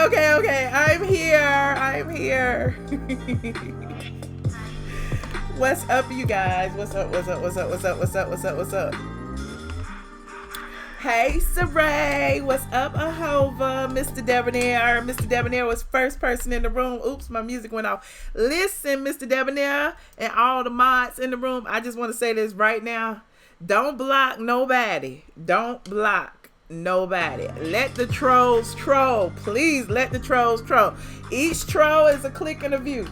Okay. I'm here. What's up, you guys? What's up? Hey, Saray. What's up, Ahova? Mr. Debonair. Mr. Debonair was first person in the room. Oops, my music went off. Listen, Mr. Debonair and all the mods in the room, I just want to say this right now. Don't block nobody. Let the trolls troll. Please let the trolls troll. Each troll is a click and a view.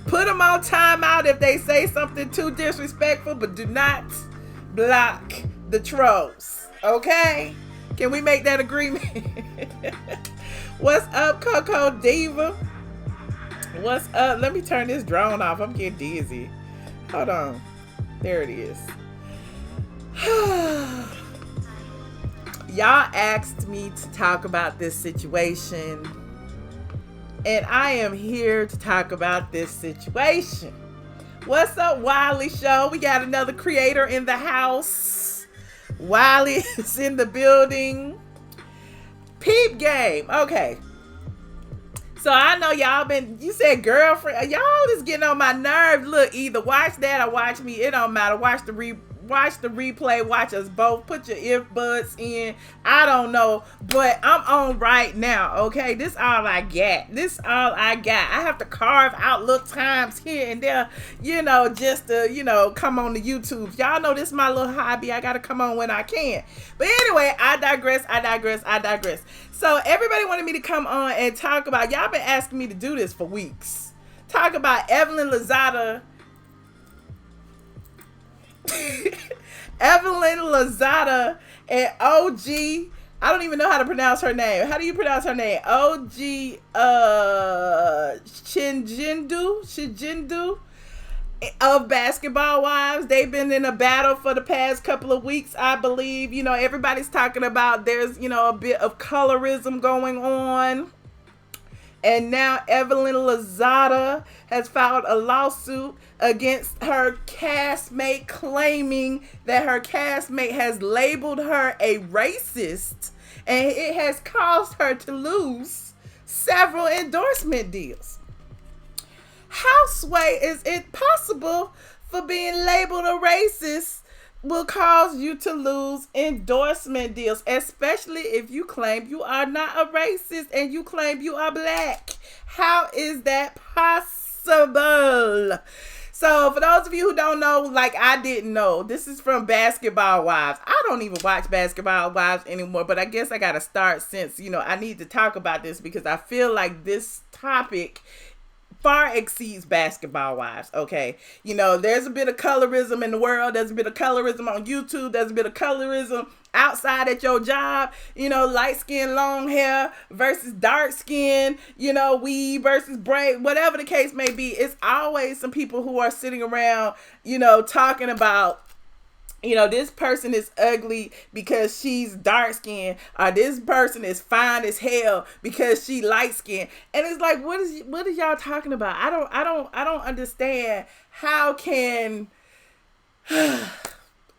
Put them on timeout if they say something too disrespectful, but do not block the trolls. Okay? Can we make that agreement? What's up, Coco Diva? What's up? Let me turn this drone off. I'm getting dizzy. Hold on. There it is. Y'all asked me to talk about this situation, and I am here to talk about this situation. What's up, Wiley Show? We got another creator in the house. Wiley is in the building. Peep game. Okay. So I know you said girlfriend. Y'all is getting on my nerves. Look, either watch that or watch me. It don't matter. Watch the replay. Watch us both. Put your earbuds in. I don't know, but I'm on right now. Okay, this all I got. I have to carve out little times here and there, just to, come on the YouTube. Y'all know this is my little hobby. I gotta come on when I can. But anyway, I digress. So everybody wanted me to come on and talk about. Y'all been asking me to do this for weeks. Talk about Evelyn Lozada. Evelyn Lozada and OG. I don't even know how to pronounce her name. How do you pronounce her name? OG Chijindu of Basketball Wives. They've been in a battle for the past couple of weeks, I believe. Everybody's talking about there's, a bit of colorism going on. And now Evelyn Lozada has filed a lawsuit against her castmate, claiming that her castmate has labeled her a racist, and it has caused her to lose several endorsement deals. How, Sway, is it possible for being labeled a racist will cause you to lose endorsement deals, especially if you claim you are not a racist and you claim you are black? How is that possible? So for those of you who don't know, like I didn't know, this is from Basketball Wives. I don't even watch Basketball Wives anymore, but I guess I got to start since, I need to talk about this because I feel like this topic far exceeds Basketball Wives. Okay, there's a bit of colorism in the world. There's a bit of colorism on YouTube. There's a bit of colorism outside at your job. Light skin, long hair versus dark skin. Weave versus braid. Whatever the case may be, it's always some people who are sitting around, talking about, this person is ugly because she's dark skinned, or this person is fine as hell because she light skinned. And it's like, what is y'all talking about? I don't understand. How can a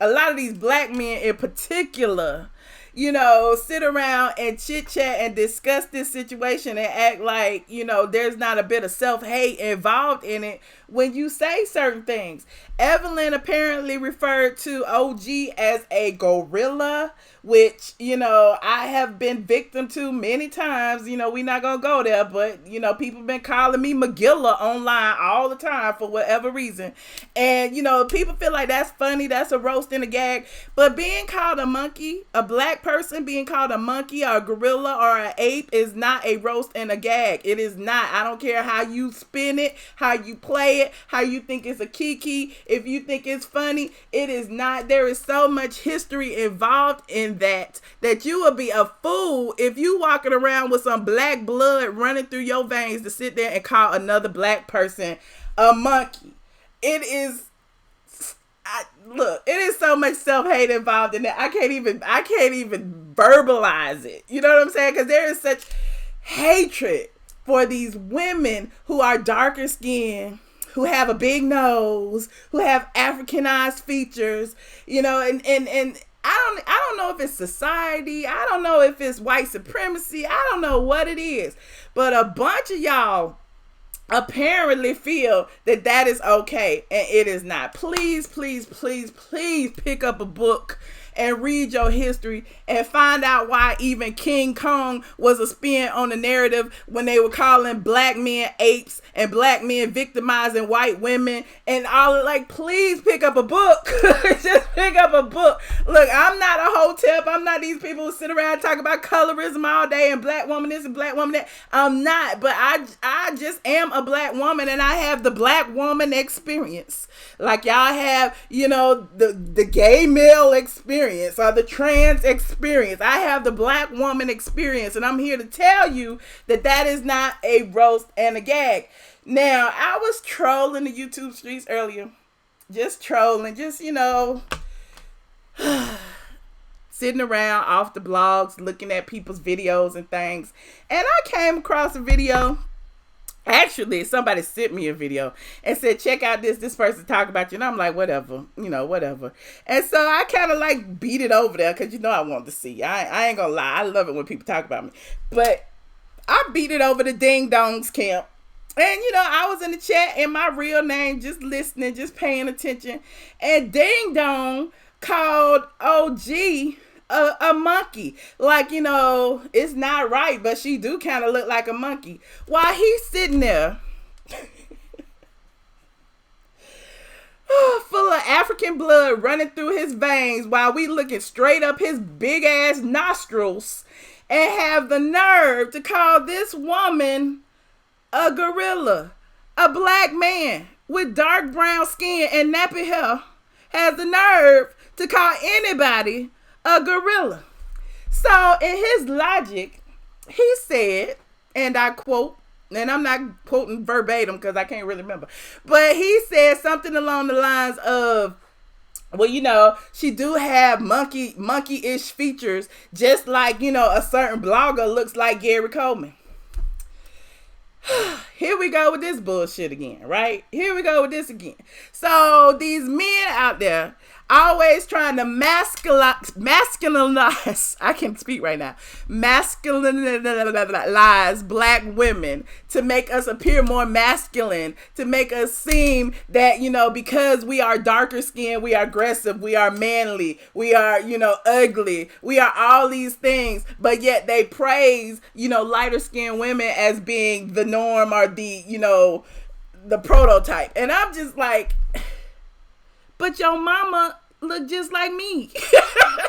lot of these black men in particular, sit around and chit chat and discuss this situation and act like, there's not a bit of self-hate involved in it when you say certain things. Evelyn apparently referred to OG as a gorilla, which, I have been victim to many times. We're not going to go there, but, people been calling me McGilla online all the time for whatever reason. And, people feel like that's funny. That's a roast and a gag. But being called a monkey, a black person being called a monkey or a gorilla or an ape is not a roast and a gag. It is not. I don't care how you spin it, how you play it, how you think it's a kiki. If you think it's funny, it is not. There is so much history involved in that you will be a fool if you walking around with some black blood running through your veins to sit there and call another black person a monkey. It is so much self-hate involved in that. I can't even verbalize it. You know what I'm saying? Because there is such hatred for these women who are darker skinned, who have a big nose, who have Africanized features, and I don't know if it's society. I don't know if it's white supremacy. I don't know what it is. But a bunch of y'all apparently feel that that is okay, and it is not. Please, please, please, please pick up a book and read your history and find out why even King Kong was a spin on the narrative when they were calling black men apes and black men victimizing white women and all. Like, please pick up a book. Just pick up a book. Look, I'm not a hotep. I'm not these people who sit around and talk about colorism all day and black woman this and black woman that. I'm not, but I just am a black woman, and I have the black woman experience. Like y'all have, you know, the gay male experience or the trans experience. I have the black woman experience, and I'm here to tell you that that is not a roast and a gag. Now, I was trolling the YouTube streets earlier. Just trolling, just, you know, sitting around off the blogs, looking at people's videos and things. And I came across a video. Actually, somebody sent me a video and said, check out this person talk about you. And I'm like, whatever, you know, whatever. And so I kind of like beat it over there because, you know, I wanted to see. I ain't gonna lie. I love it when people talk about me. But I beat it over to Ding Dong's camp. And, you know, I was in the chat in my real name, just listening, just paying attention. And Ding Dong called OG a monkey. Like, you know, it's not right, but she do kind of look like a monkey. While he's sitting there full of African blood running through his veins while we looking straight up his big ass nostrils and have the nerve to call this woman a gorilla. A black man with dark brown skin and nappy hair has the nerve to call anybody a gorilla. So in his logic, he said, and I quote, and I'm not quoting verbatim because I can't really remember, but he said something along the lines of, well, you know, she do have monkey-ish features, just like, you know, a certain blogger looks like Gary Coleman. Here we go with this bullshit again, right? Here we go with this again. So these men out there always trying to masculinize, I can't speak right now, masculinize black women to make us appear more masculine, to make us seem that, you know, because we are darker skinned, we are aggressive, we are manly, we are, you know, ugly, we are all these things, but yet they praise, you know, lighter skinned women as being the norm or the, you know, the prototype. And I'm just like, but your mama look just like me.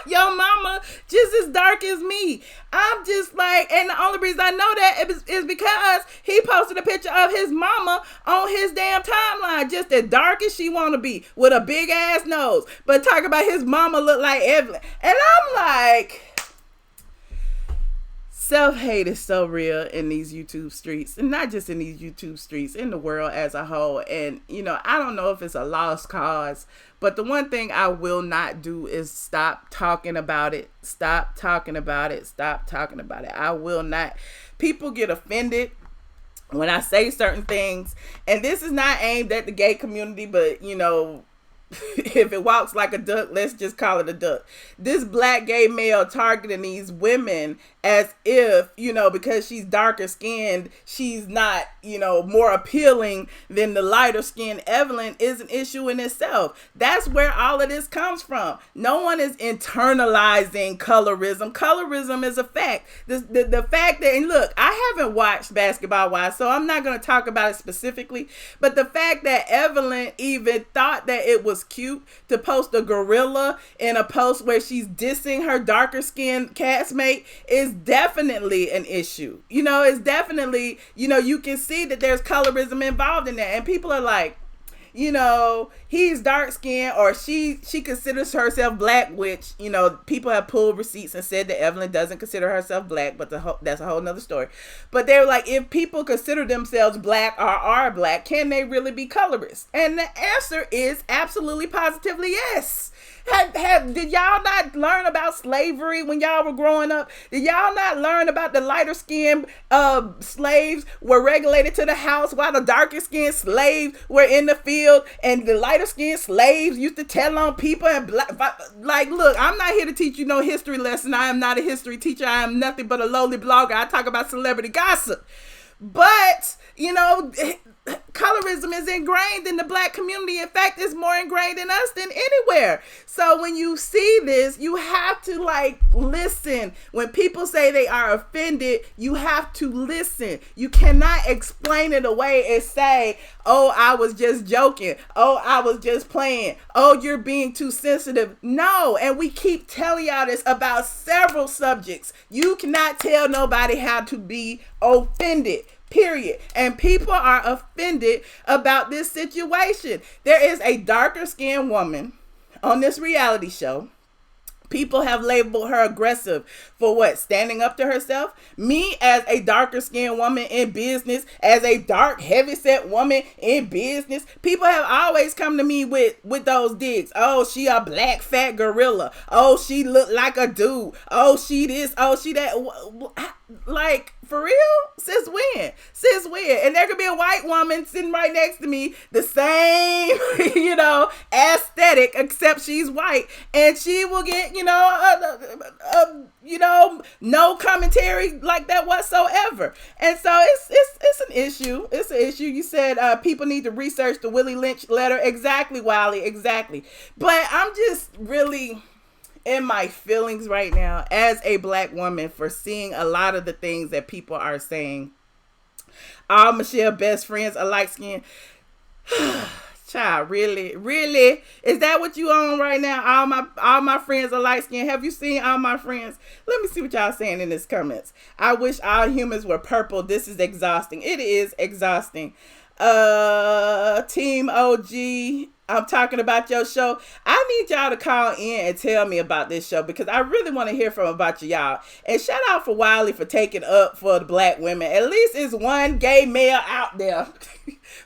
Your mama just as dark as me. I'm just like, and the only reason I know that is because he posted a picture of his mama on his damn timeline, just as dark as she want to be, with a big ass nose. But talk about his mama look like Evelyn. And I'm like, self-hate is so real in these YouTube streets, and not just in these YouTube streets, in the world as a whole. And, you know, I don't know if it's a lost cause, but the one thing I will not do is stop talking about it. Stop talking about it. Stop talking about it. I will not. People get offended when I say certain things, and this is not aimed at the gay community, but, you know, if it walks like a duck, let's just call it a duck. This black gay male targeting these women as if, you know, because she's darker skinned, she's not, you know, more appealing than the lighter skinned Evelyn is an issue in itself. That's where all of this comes from. No one is internalizing colorism. Colorism is a fact. The fact that, and look, I haven't watched Basketball Wives, so I'm not going to talk about it specifically, but the fact that Evelyn even thought that it was cute to post a gorilla in a post where she's dissing her darker skinned castmate is definitely an issue. You know, it's definitely, you know, you can see that there's colorism involved in that, and people are like, you know, he's dark skinned, or she considers herself black, which, you know, people have pulled receipts and said that Evelyn doesn't consider herself black, but that's a whole nother story. But they're like, if people consider themselves black or are black, can they really be colorist? And the answer is absolutely positively yes. Did y'all not learn about slavery when y'all were growing up? Did y'all not learn about the lighter skinned slaves were regulated to the house while the darker skinned slaves were in the field killed, and the lighter skinned slaves used to tell on people, and like, look, I'm not here to teach you no history lesson. I am not a history teacher. I am nothing but a lowly blogger. I talk about celebrity gossip. But, you know, colorism is ingrained in the black community. In fact, it's more ingrained in us than anywhere. So when you see this, you have to like listen. When people say they are offended, you have to listen. You cannot explain it away and say, oh, I was just joking. Oh, I was just playing. Oh, you're being too sensitive. No, and we keep telling y'all this about several subjects. You cannot tell nobody how to be offended. Period. And people are offended about this situation. There is a darker skinned woman on this reality show. People have labeled her aggressive for what? Standing up to herself. Me, as a darker skinned woman in business, as a dark, heavyset woman in business, people have always come to me with those digs. Oh, she a black fat gorilla. Oh, she look like a dude. Oh, she this. Oh, she that. Like, for real? Since when? Since when? And there could be a white woman sitting right next to me, the same, you know, aesthetic, except she's white, and she will get, you know, no commentary like that whatsoever. And so it's an issue. It's an issue. You said people need to research the Willie Lynch letter. Exactly, Wiley. Exactly. But I'm just really in my feelings right now as a black woman for seeing a lot of the things that people are saying. All Michelle best friends are light skinned. Child, really? Is that what you on right now? All my friends are light skinned. Have you seen All My Friends? Let me see what y'all saying in this comments. I wish all humans were purple. This is exhausting. It is exhausting. Team OG, I'm talking about your show. I need y'all to call in and tell me about this show, because I really want to hear from about y'all. And shout out for Wiley for taking up for the black women. At least it's one gay male out there.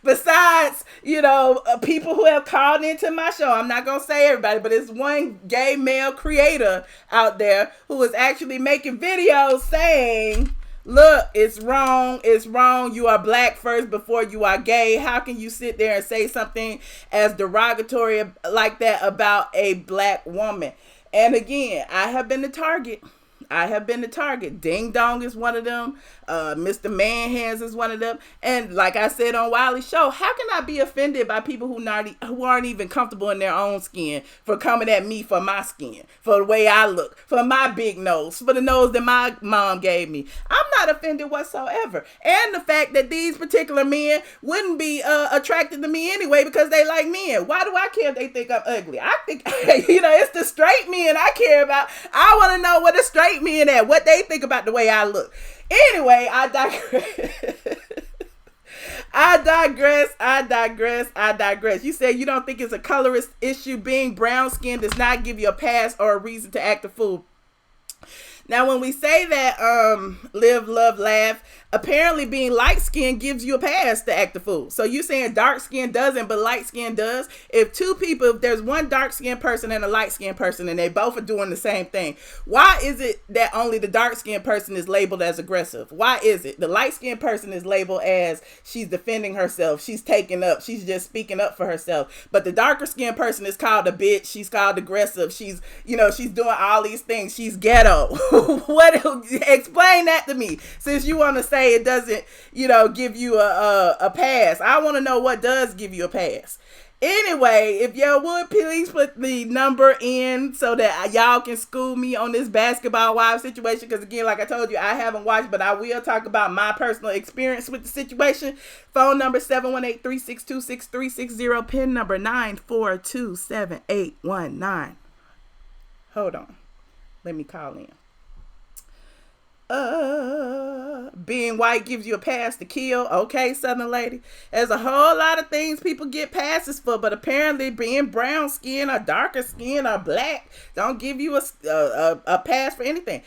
Besides, you know, people who have called into my show. I'm not going to say everybody, but it's one gay male creator out there who is actually making videos saying, look, it's wrong. It's wrong. You are black first before you are gay. How can you sit there and say something as derogatory like that about a black woman? And again, I have been the target. Ding Dong is one of them. Mr. Manhands is one of them. And like I said on Wiley's show, how can I be offended by people who aren't even comfortable in their own skin for coming at me for my skin, for the way I look, for my big nose, for the nose that my mom gave me? I'm not offended whatsoever. And the fact that these particular men wouldn't be attracted to me anyway because they like men. Why do I care if they think I'm ugly? I think, you know, it's the straight men I care about. I want to know what the straight men at, what they think about the way I look. Anyway, I digress. You said you don't think it's a colorist issue. Being brown skin does not give you a pass or a reason to act a fool. Now, when we say that, live, love, laugh, apparently being light skinned gives you a pass to act a fool. So you saying dark skin doesn't, but light skin does? If there's one dark skinned person and a light skinned person, and they both are doing the same thing, why is it that only the dark skinned person is labeled as aggressive? Why is it? The light skinned person is labeled as she's defending herself, she's taking up, she's just speaking up for herself. But the darker skinned person is called a bitch, she's called aggressive, she's doing all these things, she's ghetto. Explain that to me, since you want to say it doesn't, give you a pass. I want to know what does give you a pass. Anyway, if y'all would please put the number in so that y'all can school me on this basketball wives situation, because again, like I told you, I haven't watched, but I will talk about my personal experience with the situation. Phone number 718-362-6360, pin number 9427819. Hold on, let me call in. Being white gives you a pass to kill. Okay, Southern lady. There's a whole lot of things people get passes for, but apparently being brown skin or darker skin or black don't give you a pass for anything.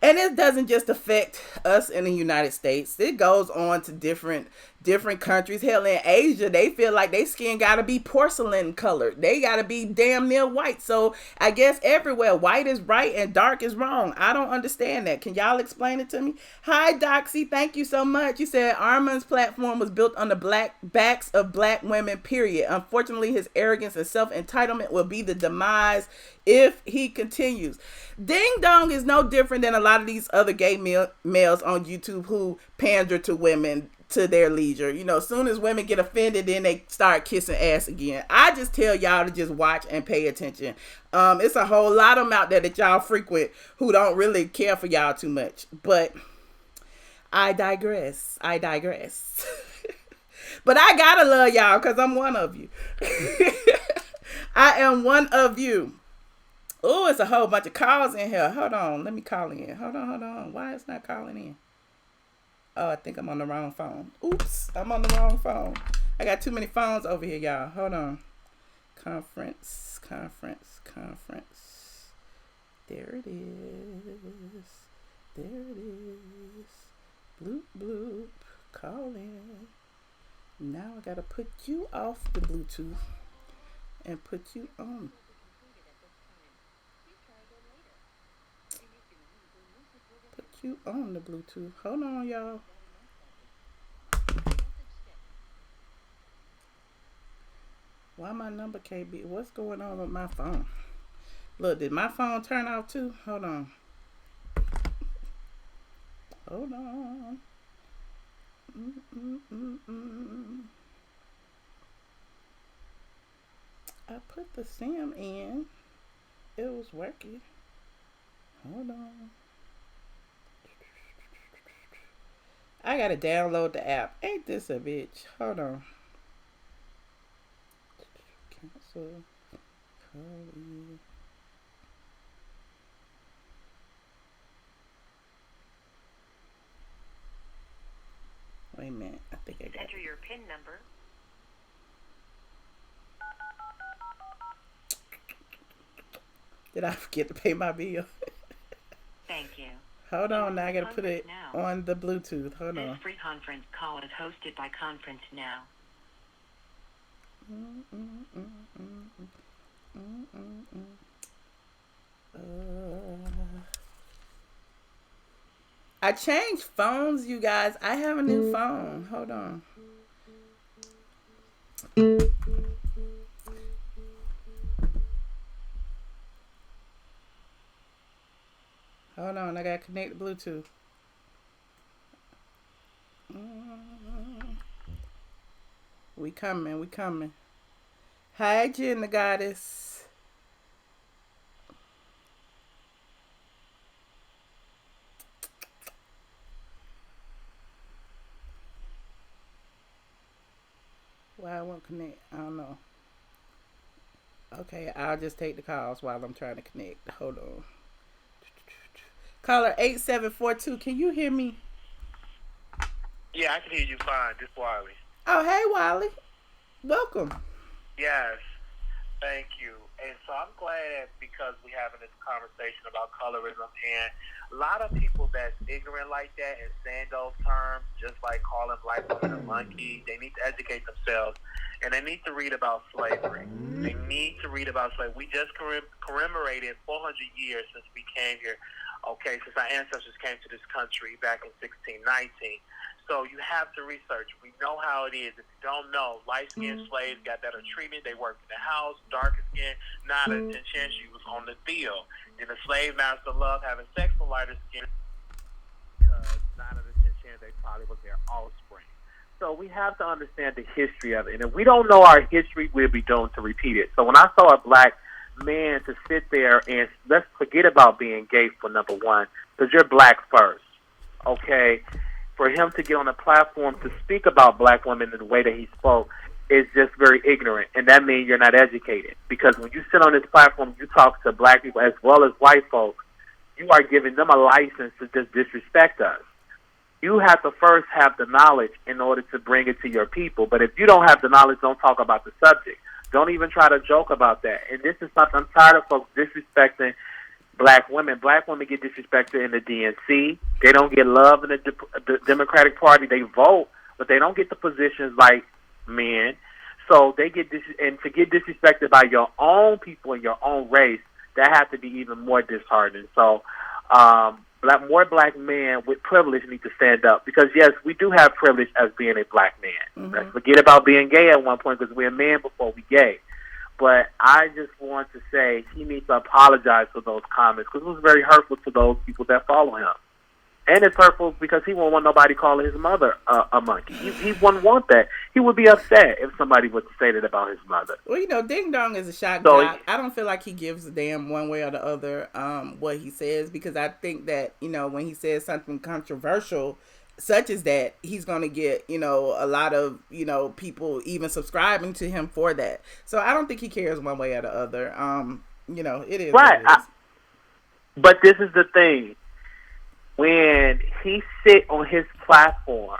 And it doesn't just affect us in the United States. It goes on to different different countries. Hell, in Asia, they feel like their skin gotta be porcelain colored. They gotta be damn near white. So I guess everywhere, white is right and dark is wrong. I don't understand that. Can y'all explain it to me? Hi, Doxy. Thank you so much. You said Armand's platform was built on the backs of black women, period. Unfortunately, his arrogance and self-entitlement will be the demise if he continues. Ding Dong is no different than a lot of these other gay males on YouTube who pander to women to their leisure. You know, as soon as women get offended, then they start kissing ass again. I just tell y'all to just watch and pay attention. It's a whole lot of them out there that y'all frequent who don't really care for y'all too much. But I digress. But I gotta love y'all because I'm one of you. I am one of you. Oh, it's a whole bunch of calls in here. Hold on. Let me call in. Hold on. Why it's not calling in? Oh, I think I'm on the wrong phone. Oops. I'm on the wrong phone. I got too many phones over here, y'all. Hold on. Conference. There it is. Bloop, bloop. Call in. Now I gotta put you off the Bluetooth and put you on. Put you on the Bluetooth. Hold on, y'all. Why my number can't be? What's going on with my phone? Look, did my phone turn off too? Hold on. I put the SIM in. It was working. Hold on. I gotta download the app. Ain't this a bitch? Hold on. Cancel. Copy. Wait a minute. I think I got it. Enter your PIN number. Did I forget to pay my bill? Thank you. Hold on, now I gotta put it now. on the Bluetooth. Hold on. This free conference call is hosted by Conference Now. I changed phones, you guys. I have a new phone. Hold on. Hold on, I gotta connect the Bluetooth. We coming. Hi, Jen the Goddess. Why I won't connect? I don't know. Okay, I'll just take the calls while I'm trying to connect. Hold on. Caller 8742, can you hear me? Yeah, I can hear you fine. This is Wiley. Oh, hey, Wiley. Welcome. Yes, thank you. And so I'm glad because we're having this conversation about colorism, and a lot of people that's ignorant like that and saying those terms, just like calling black women a monkey, they need to educate themselves, and they need to read about slavery. They need to read about slavery. We just commemorated 400 years since we came here, okay, since our ancestors came to this country back in 1619. So you have to research. We know how it is. If you don't know, light-skinned slaves got better treatment. They worked in the house. Darker skin, not a chance you was on the field. And the slave master loved having sex with lighter skin because 9 out of 10 chance they probably was their offspring. So we have to understand the history of it. And if we don't know our history, we'll be doomed to repeat it. So when I saw a black man to sit there and let's forget about being gay for number one, because you're black first, okay? For him to get on a platform to speak about black women in the way that he spoke is just very ignorant, and that means you're not educated. Because when you sit on this platform, you talk to black people as well as white folks, you are giving them a license to just disrespect us. You have to first have the knowledge in order to bring it to your people. But if you don't have the knowledge, don't talk about the subject. Don't even try to joke about that. And this is something I'm tired of folks disrespecting black women. Black women get disrespected in the DNC. They don't get love in the Democratic Party. They vote, but they don't get the positions like men. So they get and to get disrespected by your own people in your own race, that has to be even more disheartening. So more black men with privilege need to stand up, because yes, we do have privilege as being a black man. Let's forget about being gay at one point, because we're a man before we gay. But I just want to say he needs to apologize for those comments, because it was very hurtful to those people that follow him. And it's hurtful because he won't want nobody calling his mother a monkey. He wouldn't want that. He would be upset if somebody would say that about his mother. Well, Ding Dong is a shock jock. I don't feel like he gives a damn one way or the other what he says, because I think that, when he says something controversial such as that, he's going to get, a lot of, people even subscribing to him for that. So I don't think he cares one way or the other. It is. Right. What it is. But this is the thing. When he sit on his platform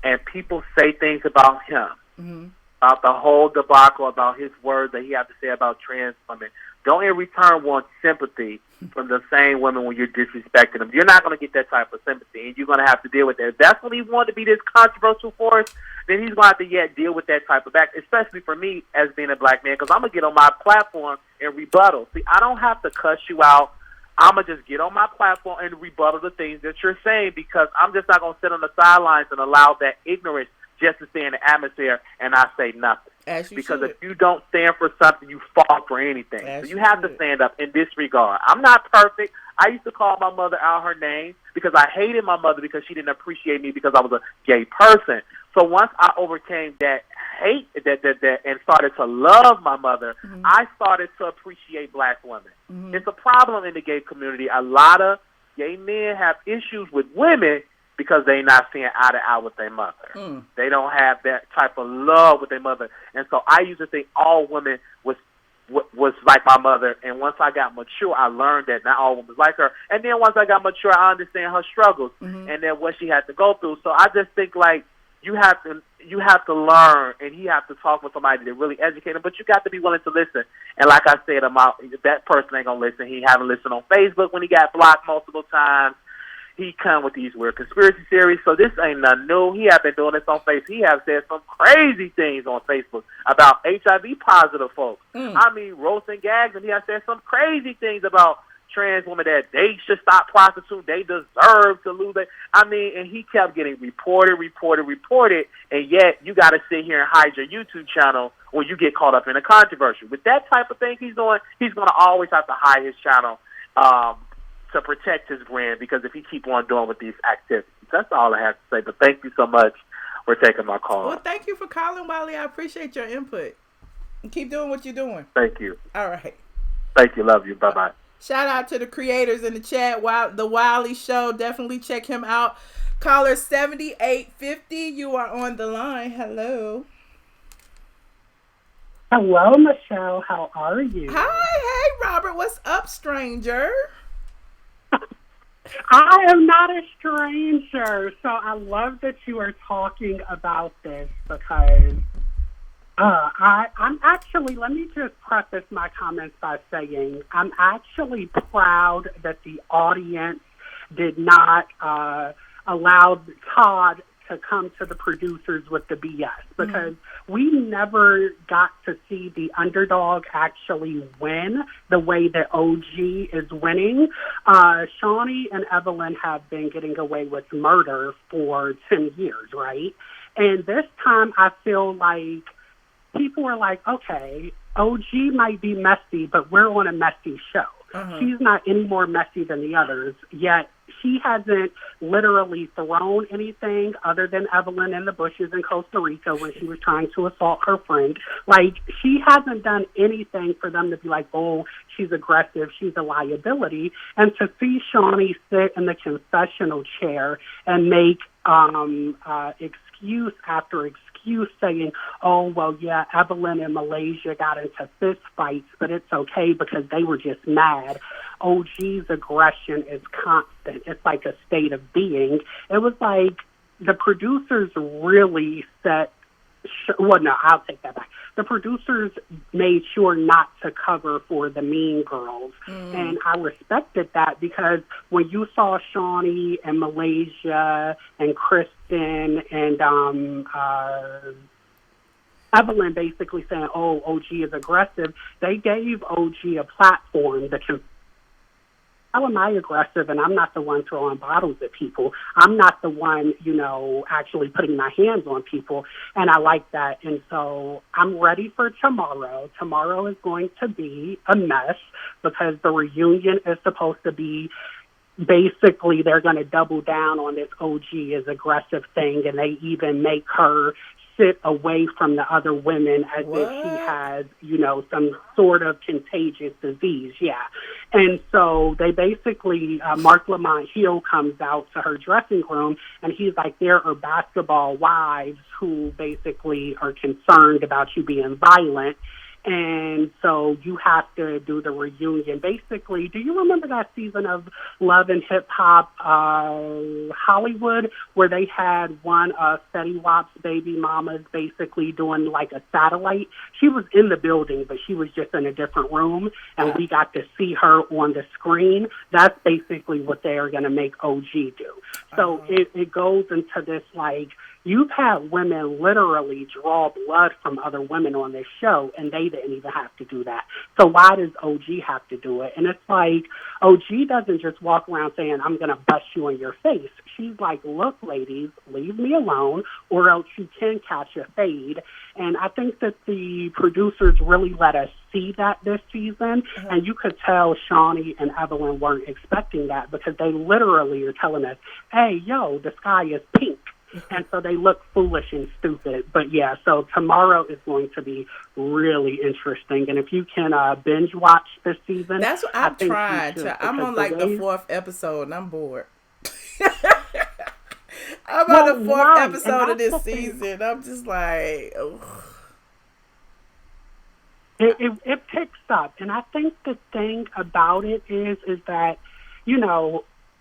and people say things about him, about the whole debacle, about his words that he had to say about trans women, don't in return want sympathy from the same women when you're disrespecting them. You're not going to get that type of sympathy, and you're going to have to deal with that. If that's what he wanted to be this controversial for us, then he's going to have to deal with that type of back, especially for me as being a black man, because I'm going to get on my platform and rebuttal. See, I don't have to cuss you out. I'm going to just get on my platform and rebuttal the things that you're saying, because I'm just not going to sit on the sidelines and allow that ignorance just to stay in the atmosphere and not say nothing. Because if you don't stand for something, you fall for anything. So you have to stand up in this regard. I'm not perfect. I used to call my mother out her name because I hated my mother because she didn't appreciate me because I was a gay person. So once I overcame that hate that and started to love my mother, I started to appreciate black women. It's a problem in the gay community. A lot of gay men have issues with women because they're not seeing eye to eye with their mother. They don't have that type of love with their mother. And so I used to think all women was like my mother. And once I got mature, I learned that not all women was like her. And then once I got mature, I understand her struggles and then what she had to go through. So I just think, like, you have to learn, and he has to talk with somebody to really educate him. But you got to be willing to listen. And like I said, that person ain't gonna listen. He haven't listened on Facebook when he got blocked multiple times. He come with these weird conspiracy theories. So this ain't nothing new. He have been doing this on Facebook. He have said some crazy things on Facebook about HIV positive folks. I mean, roasting gags, and he has said some crazy things about trans women that they should stop prostituting. They deserve to lose it. I mean, and he kept getting reported, and yet you got to sit here and hide your YouTube channel when you get caught up in a controversy. With that type of thing he's doing, he's going to always have to hide his channel to protect his brand, because if he keep on doing with these activities. That's all I have to say, but thank you so much for taking my call. Well, thank you for calling, Wiley. I appreciate your input. And keep doing what you're doing. Thank you. All right. Thank you. Love you. Bye-bye. Shout out to the creators in the chat. The Wiley Show. Definitely check him out. Caller 7850. You are on the line. Hello. Hello, Michelle. How are you? Hi. Hey, Robert. What's up, stranger? I am not a stranger. So I love that you are talking about this, because I'm actually, let me just preface my comments by saying I'm actually proud that the audience did not allow Todd to come to the producers with the BS, because we never got to see the underdog actually win the way that OG is winning. Shawnee and Evelyn have been getting away with murder for 10 years, right? And this time I feel like people are like, okay, OG might be messy, but we're on a messy show. She's not any more messy than the others, yet she hasn't literally thrown anything other than Evelyn in the bushes in Costa Rica when she was trying to assault her friend. Like, she hasn't done anything for them to be like, oh, she's aggressive, she's a liability. And to see Shawnee sit in the confessional chair and make excuse after excuse saying, oh, well, yeah, Evelyn and Malaysia got into fist fights, but it's okay because they were just mad. OG's aggression is constant. It's like a state of being. It was like the producers really set well, no, I'll take that back. The producers made sure not to cover for the Mean Girls. And I respected that because when you saw Shawnee and Malaysia and Kristen and Evelyn basically saying, oh, OG is aggressive, they gave OG a platform that can. How am I aggressive? And I'm not the one throwing bottles at people. I'm not the one, actually putting my hands on people. And I like that. And so I'm ready for tomorrow. Tomorrow is going to be a mess because the reunion is supposed to be basically they're going to double down on this OG is aggressive thing. And they even make her sit away from the other women as if she has, some sort of contagious disease. Yeah. And so they basically, Mark Lamont Hill comes out to her dressing room and he's like, there are basketball wives who basically are concerned about you being violent. And so you have to do the reunion. Basically, do you remember that season of Love and Hip Hop Hollywood where they had one Fetty Wap's baby mamas basically doing like a satellite? She was in the building, but she was just in a different room, and we got to see her on the screen. That's basically what they are going to make OG do. So it goes into this like, you've had women literally draw blood from other women on this show, and they didn't even have to do that. So why does OG have to do it? And it's like, OG doesn't just walk around saying, I'm going to bust you in your face. She's like, look, ladies, leave me alone, or else you can catch a fade. And I think that the producers really let us see that this season, and you could tell Shawnee and Evelyn weren't expecting that because they literally are telling us, hey, yo, the sky is pink. And so they look foolish and stupid. But, yeah, so tomorrow is going to be really interesting. And if you can binge watch this season. That's what I'm trying to. I'm on like the 4th episode and I'm bored. I'm on the 4th episode of this season. I'm just like, ugh. It picks up. And I think the thing about it is that,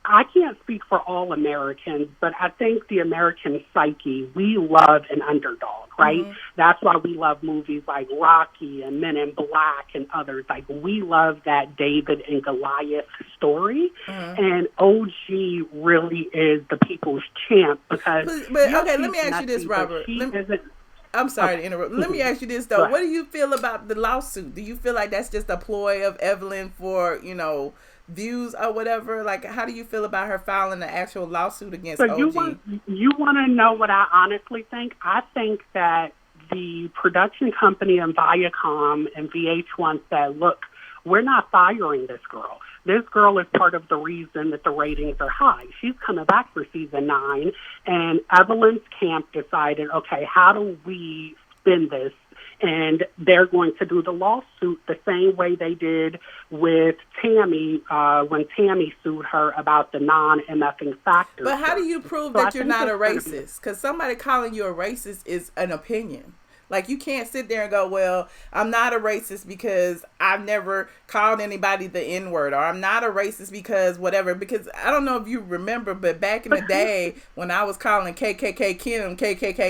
I can't speak for all Americans, but I think the American psyche, we love an underdog, right? Mm-hmm. That's why we love movies like Rocky and Men in Black and others. Like, we love that David and Goliath story. Mm-hmm. And OG really is the people's champ because... But okay, let me ask you this, Robert. I'm sorry to interrupt. Let me ask you this, though. What do you feel about the lawsuit? Do you feel like that's just a ploy of Evelyn for, views or whatever? Like, how do you feel about her filing the actual lawsuit against OG? You want to know what I honestly think? I think that the production company and Viacom and VH1 said, look, we're not firing this girl. This girl is part of the reason that the ratings are high. She's coming back for season 9, and Evelyn's camp decided, okay, how do we spin this? And they're going to do the lawsuit the same way they did with Tammy when Tammy sued her about the non-MFing factors. But how do you prove that you're not a racist? Because somebody calling you a racist is an opinion. Like, you can't sit there and go, well, I'm not a racist because I've never called anybody the N-word, or I'm not a racist because whatever. Because I don't know if you remember, but back in the day when I was calling KKK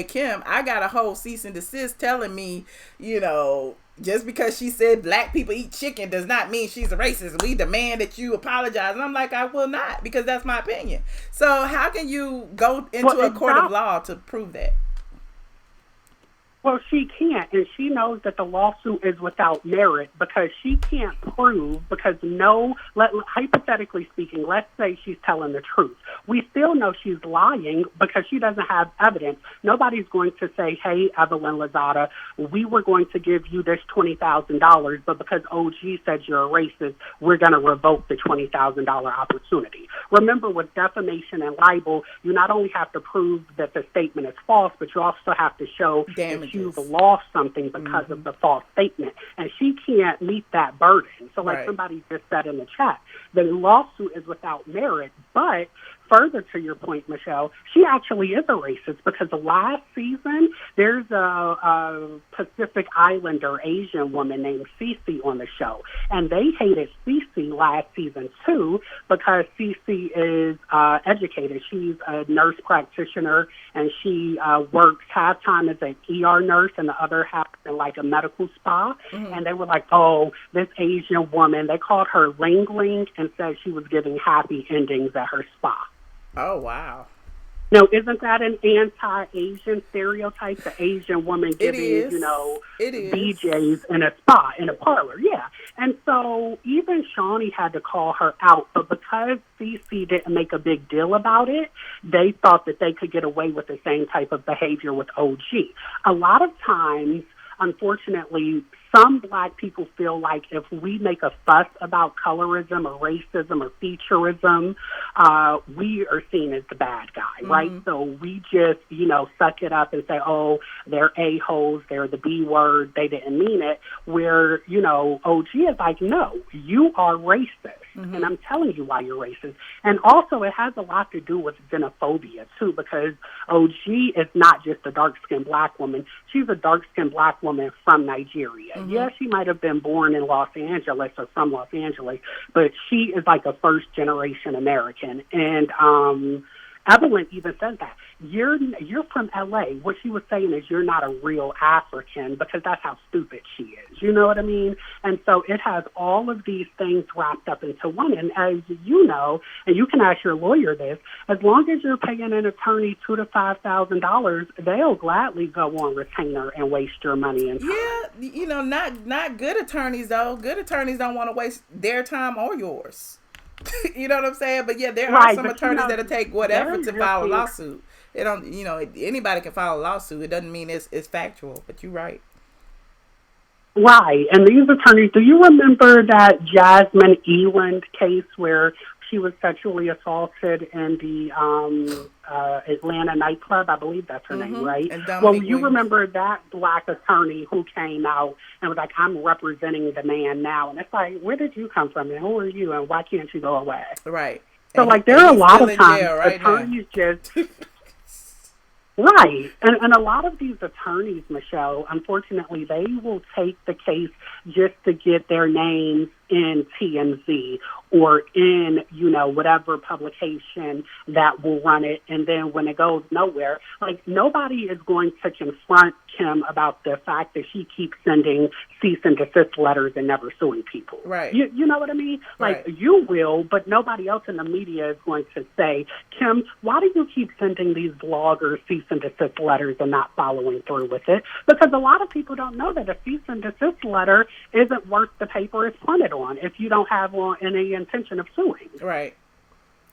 Kim, I got a whole cease and desist telling me, just because she said black people eat chicken does not mean she's a racist. We demand that you apologize. And I'm like, I will not, because that's my opinion. So how can you go into a court of law to prove that? Well, she can't, and she knows that the lawsuit is without merit because she can't prove, because hypothetically speaking, let's say she's telling the truth. We still know she's lying because she doesn't have evidence. Nobody's going to say, hey, Evelyn Lozada, we were going to give you this $20,000, but because OG said you're a racist, we're going to revoke the $20,000 opportunity. Remember, with defamation and libel, you not only have to prove that the statement is false, but you also have to show that you've lost something because of the false statement. And she can't meet that burden. So like somebody just said in the chat, the lawsuit is without merit, but further to your point, Michelle, she actually is a racist because last season there's a Pacific Islander Asian woman named Cece on the show, and they hated Cece last season too because Cece is educated. She's a nurse practitioner, and she works half-time as an ER ER nurse and the other half in like a medical spa. And they were like, oh, this Asian woman, they called her Ling Ling and said she was giving happy endings at her spa. Oh, wow. No, isn't that an anti-Asian stereotype? The Asian woman giving, you know, BJs in a spa, in a parlor, yeah. And so even Shawnee had to call her out, but because CC didn't make a big deal about it, they thought that they could get away with the same type of behavior with OG. A lot of times, unfortunately, some black people feel like if we make a fuss about colorism or racism or featureism, we are seen as the bad guy, right? So we just, you know, suck it up and say, oh, they're a-holes, they're the B word, they didn't mean it, where, you know, OG is like, no, you are racist. And I'm telling you why you're racist. And also it has a lot to do with xenophobia, too, because OG is not just a dark-skinned black woman. She's a dark-skinned black woman from Nigeria. Yeah, she might have been born in Los Angeles or from Los Angeles, but she is like a first-generation American. And Evelyn even said that. You're from L.A. What she was saying is you're not a real African because that's how stupid she is. You know what I mean? And so it has all of these things wrapped up into one. And as you know, and you can ask your lawyer this, as long as you're paying an attorney $2,000 to $5,000, they'll gladly go on retainer and waste your money and time. Yeah, you know, not good attorneys, though. Good attorneys don't want to waste their time or yours. You know what I'm saying? But yeah, there are some attorneys that'll take whatever to file a lawsuit. It don't, you know, anybody can file a lawsuit. It doesn't mean it's factual, but you're right. Right. And these attorneys, do you remember that Jasmine Eland case where she was sexually assaulted in the Atlanta nightclub? I believe that's her name, right? Well, you remember that black attorney who came out and was like, I'm representing the man now. And it's like, where did you come from and who are you and why can't you go away? Right. So, like, there are a lot of times attorneys just... Right. And a lot of these attorneys, Michelle, unfortunately, they will take the case just to get their names in TMZ or in, you know, whatever publication that will run it. And then when it goes nowhere, like nobody is going to confront Kim about the fact that she keeps sending cease and desist letters and never suing people. Right. You know what I mean? Like you will, but nobody else in the media is going to say, Kim, why do you keep sending these bloggers cease and desist letters and not following through with it? Because a lot of people don't know that a cease and desist letter isn't worth the paper it's printed on if you don't have any intention of suing. Right.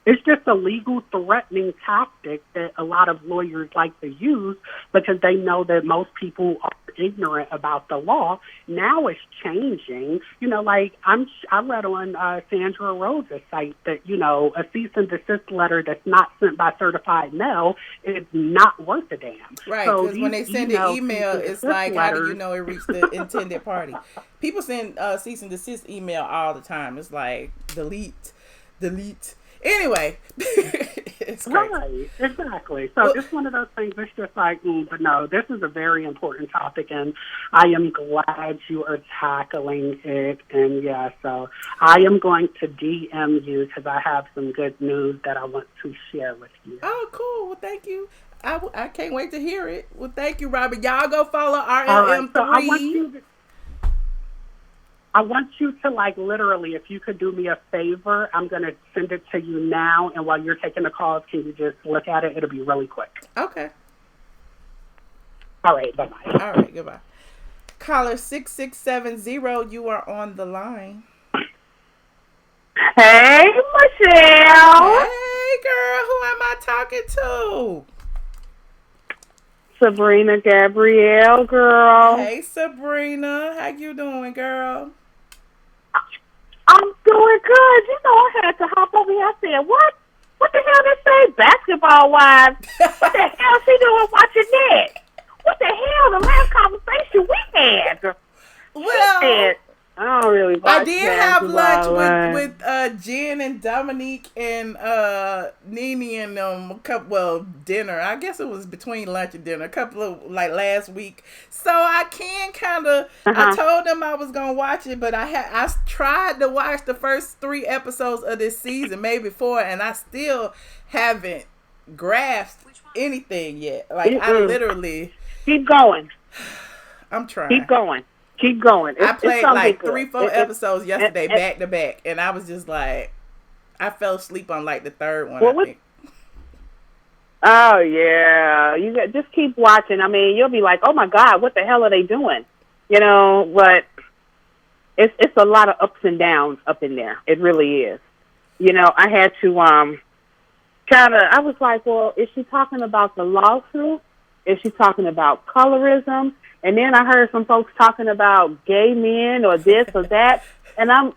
It's just a legal threatening tactic that a lot of lawyers like to use because they know that most people are ignorant about the law. Now it's changing. You know, like I read on Sandra Rose's site that, you know, a cease and desist letter that's not sent by certified mail is not worth a damn. Right, because when they send an email, it's like, how do you know it reached the intended party? People send cease and desist email all the time. It's like, delete. Anyway, it's crazy. Right, exactly. So it's one of those things. It's just like, but no, this is a very important topic, and I am glad you are tackling it. And yeah, so I am going to DM you because I have some good news that I want to share with you. Oh, cool. Well, thank you. I can't wait to hear it. Well, thank you, Robert. Y'all go follow RLM3. So I want you to, like, literally, if you could do me a favor, I'm going to send it to you now, and while you're taking the calls, can you just look at it? It'll be really quick. Okay. All right, bye-bye. All right, goodbye. Caller 6670, you are on the line. Hey, Michelle. Hey, girl, who am I talking to? Sabrina Gabrielle, girl. Hey, Sabrina. How you doing, girl? I'm doing good. You know, I had to hop over here. I said, what? What the hell they say? Basketball wives. What the hell she doing watching that? What the hell? The last conversation we had. Well, said, I don't really watch I did have lunch with Jen and Dominique and Nene and them dinner. I guess it was between lunch and dinner, a couple of last week. So I can kind of I told them I was gonna watch it, but I tried to watch the first 3 episodes of this season, maybe 4, and I still haven't grasped anything yet. Like I literally Keep going. I'm trying. Keep going. Keep going. I played like good. 3-4 episodes yesterday back to back, and I was just like, I fell asleep on like the third one. I think. Oh yeah, you just keep watching. I mean, you'll be like, oh my God, what the hell are they doing? You know, but it's a lot of ups and downs up in there. It really is. You know, I had to I was like, well, is she talking about the lawsuit? Is she talking about colorism? And then I heard some folks talking about gay men or this or that, and I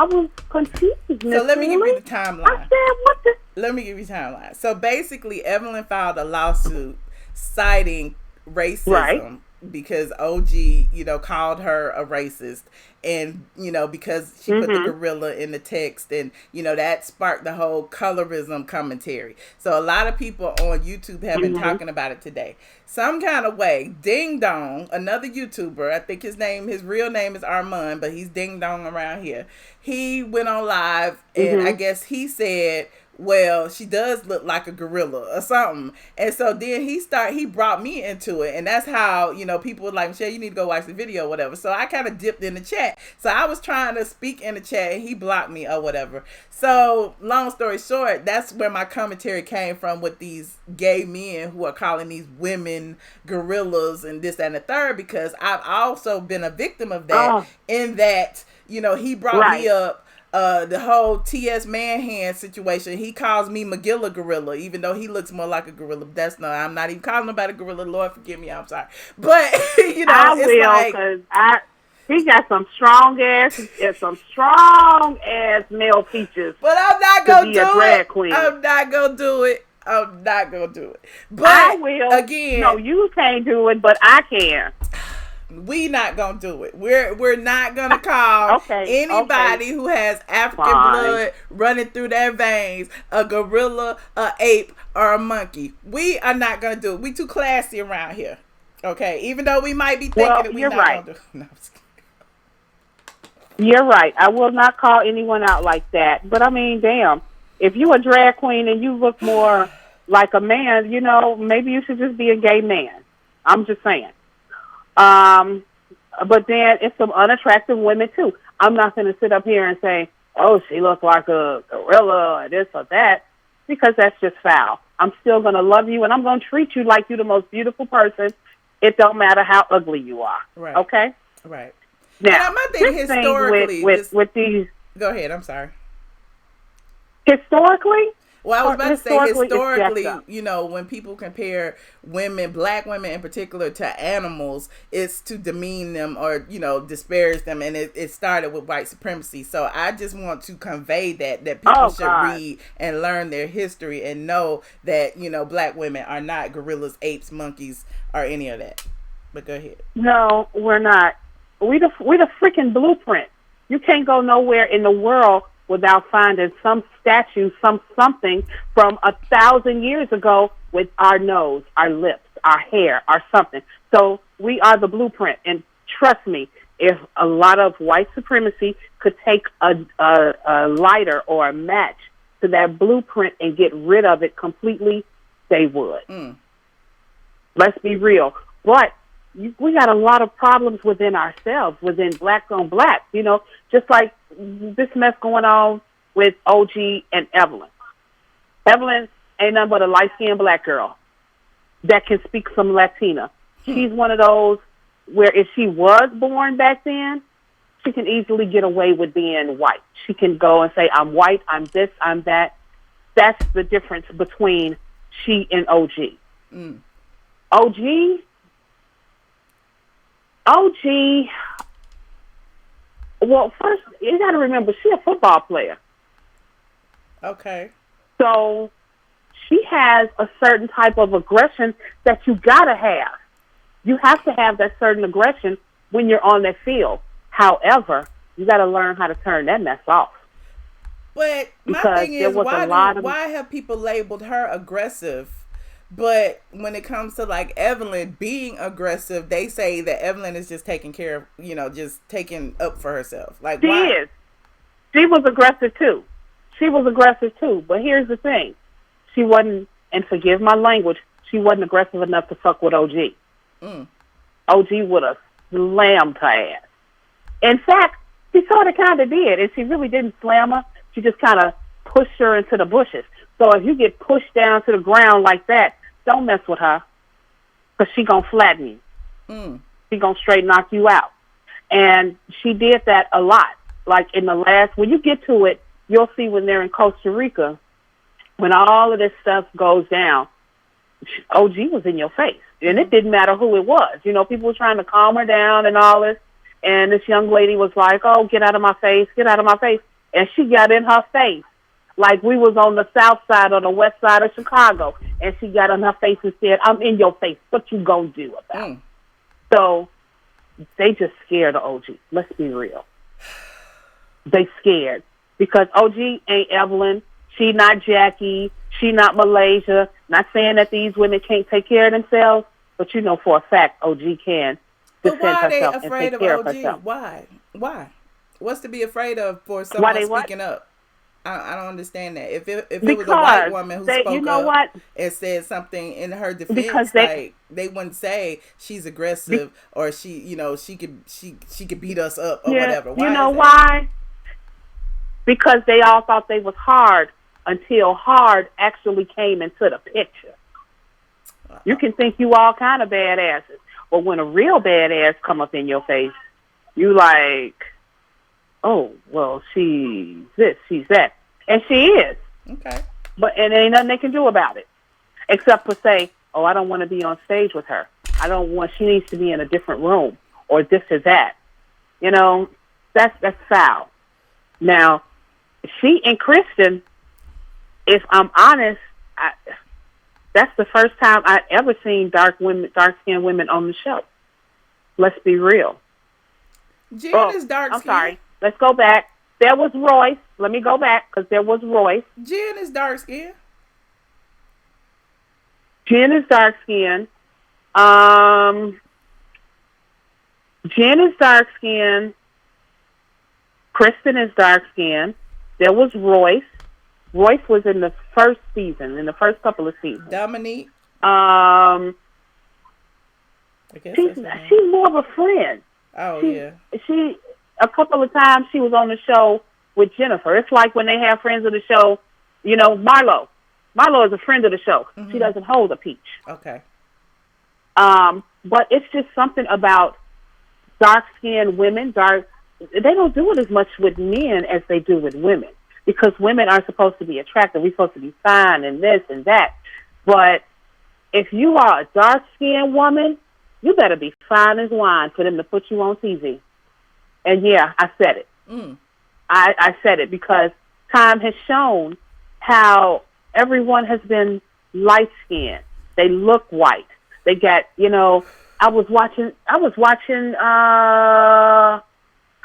was confused. So let me give you the timeline. I said, what the? Let me give you the timeline. So basically, Evelyn filed a lawsuit citing racism. Right. Because OG, you know, called her a racist, and you know, because she put the gorilla in the text, and you know, that sparked the whole colorism commentary. So a lot of people on YouTube have been talking about it today. Some kind of way, Ding Dong, another YouTuber, I think his real name is Armand, but he's Ding Dong around here. He went on live, and I guess he said, well, she does look like a gorilla or something. And so then he brought me into it. And that's how, you know, people were like, Michelle, you need to go watch the video or whatever. So I kind of dipped in the chat. So I was trying to speak in the chat, and he blocked me or whatever. So long story short, that's where my commentary came from with these gay men who are calling these women gorillas and this, that, and the third, because I've also been a victim of that in that, you know, he brought me up. The whole T.S. Manhand situation, he calls me Magilla Gorilla, even though he looks more like a gorilla. But I'm not even calling nobody a gorilla. Lord, forgive me, I'm sorry. But, you know, I will, because he got some strong ass male features. But I'm not going to do drag queen. I'm not going to do it. But, I will. Again. No, you can't do it, but I can. We not gonna do it. We're not gonna call anybody who has African blood running through their veins a gorilla, a ape, or a monkey. We are not gonna do it. We too classy around here. Okay, even though we might be thinking that we're not gonna do it. No, you're right. I will not call anyone out like that. But I mean, damn, if you a drag queen and you look more like a man, you know, maybe you should just be a gay man. I'm just saying. But then it's some unattractive women too. I'm not going to sit up here and say, oh, she looks like a gorilla or this or that, because that's just foul. I'm still going to love you, and I'm going to treat you like you're the most beautiful person. It don't matter how ugly you are. Right. Okay? Right. Now, my thing historically, with these... Go ahead, I'm sorry. Historically? Well, I was about to say historically, you know, when people compare women, black women in particular, to animals, it's to demean them or, you know, disparage them. And it started with white supremacy. So I just want to convey that people should read and learn their history and know that, you know, black women are not gorillas, apes, monkeys, or any of that. But go ahead. No, we're not. We the freaking blueprint. You can't go nowhere in the world without finding some statue, something from 1,000 years ago with our nose, our lips, our hair, our something. So we are the blueprint. And trust me, if a lot of white supremacy could take a lighter or a match to that blueprint and get rid of it completely, they would. Let's be real. But we got a lot of problems within ourselves, within blacks on blacks, you know, just like this mess going on with OG and Evelyn. Evelyn ain't nothing but a light-skinned black girl that can speak some Latina. She's one of those where if she was born back then, she can easily get away with being white. She can go and say, I'm white, I'm this, I'm that. That's the difference between she and OG. OG, well, first, you got to remember, she's a football player. Okay. So she has a certain type of aggression that you got to have. You have to have that certain aggression when you're on that field. However, you got to learn how to turn that mess off. But my thing is, why have people labeled her aggressive? But when it comes to like Evelyn being aggressive, they say that Evelyn is just taking care of, you know, just taking up for herself. Like she is. She was aggressive too. But here's the thing. She wasn't, and forgive my language, she wasn't aggressive enough to fuck with OG. OG would have slammed her ass. In fact, she sort of kind of did, and she really didn't slam her. She just kind of pushed her into the bushes. So if you get pushed down to the ground like that, don't mess with her, because she going to flatten you. She going to straight knock you out. And she did that a lot. Like in the last, when you get to it, you'll see when they're in Costa Rica, when all of this stuff goes down, OG was in your face. And it didn't matter who it was. You know, people were trying to calm her down and all this. And this young lady was like, oh, get out of my face, get out of my face. And she got in her face like we was on the south side or the west side of Chicago. And she got in her face and said, I'm in your face. What you gonna do about it? So they just scared of OG. Let's be real. They scared. Because OG ain't Evelyn. She not Jackie. She not Malaysia. Not saying that these women can't take care of themselves, but you know for a fact OG can But defend why are they herself and afraid take of care of OG? herself. Why? What's to be afraid of for someone speaking up? I don't understand that. If it was a white woman who spoke up and said something in her defense, like they wouldn't say she's aggressive or she could beat us up or whatever. Why you know why? Because they all thought they was hard until hard actually came into the picture. You can think you all kind of badasses, but when a real badass come up in your face, you like, oh, well, she's this, she's that. And she is. Okay. But and there ain't nothing they can do about it. Except for say, oh, I don't want to be on stage with her. She needs to be in a different room or this or that. You know, that's foul. Now, she and Kristen, if I'm honest, that's the first time I've ever seen dark-skinned women on the show. Let's be real. Jen is dark-skinned. I'm sorry. Let's go back. There was Royce. Let me go back because there was Royce. Jen is dark-skinned. Jen is dark-skinned. Jen is dark-skinned. Kristen is dark-skinned. There was Royce. Royce was in the first season, in the first couple of seasons. Dominique. She's more of a friend. Oh, She a couple of times she was on the show with Jennifer. It's like when they have friends of the show, you know, Marlo. Marlo is a friend of the show. Mm-hmm. She doesn't hold a peach. Okay. But it's just something about dark-skinned women. They don't do it as much with men as they do with women. Because women are supposed to be attractive. We're supposed to be fine and this and that. But if you are a dark-skinned woman, you better be fine as wine for them to put you on TV. And yeah, I said it. I said it because time has shown how everyone has been light-skinned. They look white. They got, you know, I was watching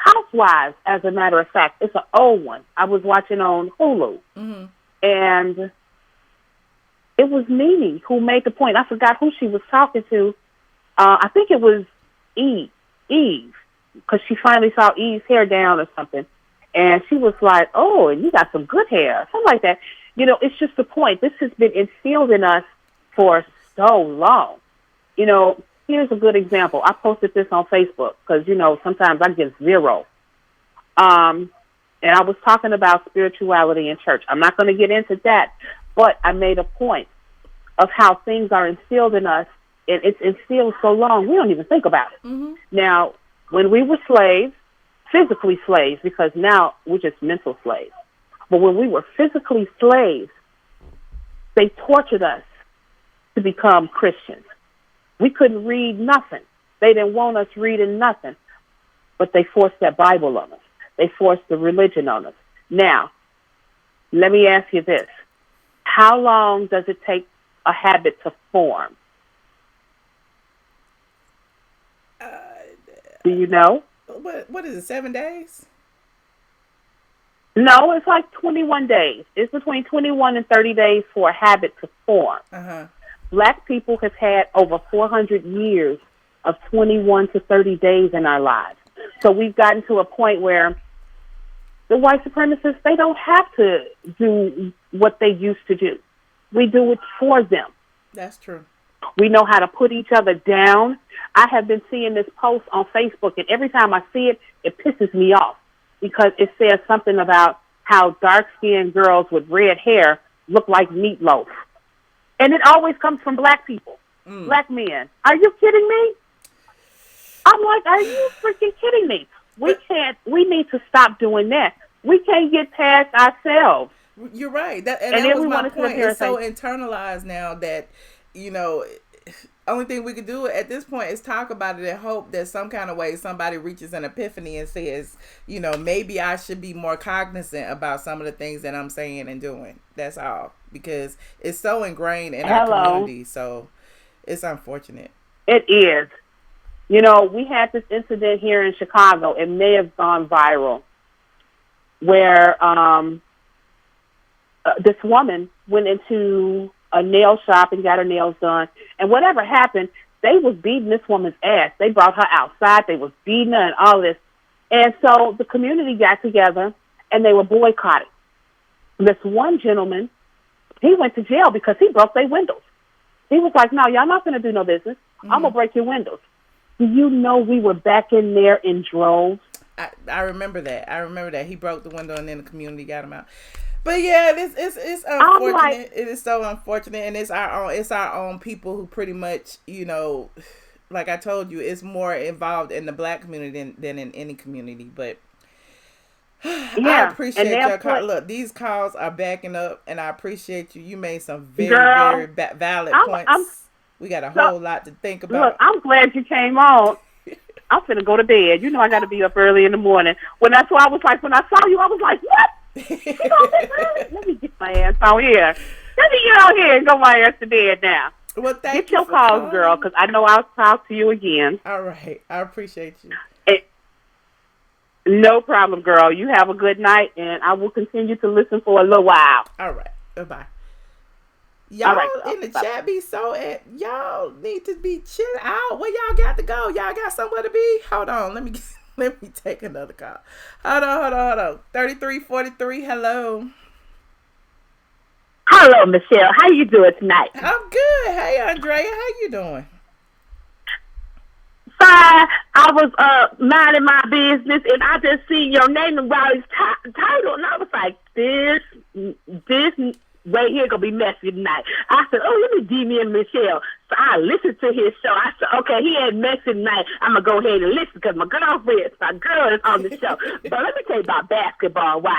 Housewives, as a matter of fact. It's an old one. I was watching on Hulu. Mm-hmm. And it was Nene who made the point. I forgot who she was talking to. I think it was Eve, because she finally saw Eve's hair down or something. And she was like, oh, and you got some good hair, something like that. You know, it's just the point. This has been instilled in us for so long. You know, here's a good example. I posted this on Facebook because, you know, sometimes I get zero. And I was talking about spirituality in church. I'm not going to get into that, but I made a point of how things are instilled in us, and it's instilled so long, we don't even think about it. Mm-hmm. Now, when we were slaves, physically slaves, because now we're just mental slaves, but when we were physically slaves, they tortured us to become Christians. We couldn't read nothing. They didn't want us reading nothing, but they forced that Bible on us. They forced the religion on us. Now, let me ask you this. How long does it take a habit to form? Do you know? What is it, 7 days? No, it's like 21 days. It's between 21 and 30 days for a habit to form. Uh-huh. Black people have had over 400 years of 21 to 30 days in our lives. So we've gotten to a point where the white supremacists, they don't have to do what they used to do. We do it for them. That's true. We know how to put each other down. I have been seeing this post on Facebook, and every time I see it, it pisses me off because it says something about how dark-skinned girls with red hair look like meatloaf. And it always comes from black people, black men. Are you kidding me? I'm like, are you freaking kidding me? We need to stop doing that. We can't get past ourselves. You're right. That was my point. It's so internalized now that, only thing we could do at this point is talk about it and hope that some kind of way somebody reaches an epiphany and says, maybe I should be more cognizant about some of the things that I'm saying and doing. That's all. Because it's so ingrained in our community. So it's unfortunate. It is. We had this incident here in Chicago. It may have gone viral where this woman went into a nail shop and got her nails done. And whatever happened, they was beating this woman's ass. They brought her outside. They was beating her and all this. And so the community got together and they were boycotting. This one gentleman, he went to jail because he broke their windows. He was like, no, y'all not going to do no business. I'm going to break your windows. Do you know we were back in there in droves? I remember that. He broke the window and then the community got him out. But yeah, it's unfortunate. It is so unfortunate, and it's our own people who pretty much, like I told you, it's more involved in the black community than in any community. But I appreciate your call. Look, these calls are backing up, and I appreciate you. You made some very valid points. We got a whole lot to think about. Look, I'm glad you came on. I'm finna go to bed. I got to be up early in the morning. That's why I was like, when I saw you, I was like, what? Let me get my ass on here. Let me get on here and go my ass to bed now. Well, get your calls, girl, because I know I'll talk to you again. All right. I appreciate you. No problem, girl. You have a good night, and I will continue to listen for a little while. All right. Bye-bye. Y'all in the chat be y'all need to be chill out. Where y'all got to go? Y'all got somewhere to be? Hold on. Let me take another call. Hold on. 3343, hello. Hello, Michelle. How you doing tonight? I'm good. Hey, Andrea. How you doing? Fine. I was minding my business, and I just seen your name and Riley's title, and I was like, this right here gonna be messy tonight. I said, let me DM Michelle. So I listened to his show. I said, okay, he had messy tonight. I'm gonna go ahead and listen because my girl is on the show. But let me tell you about basketball wise.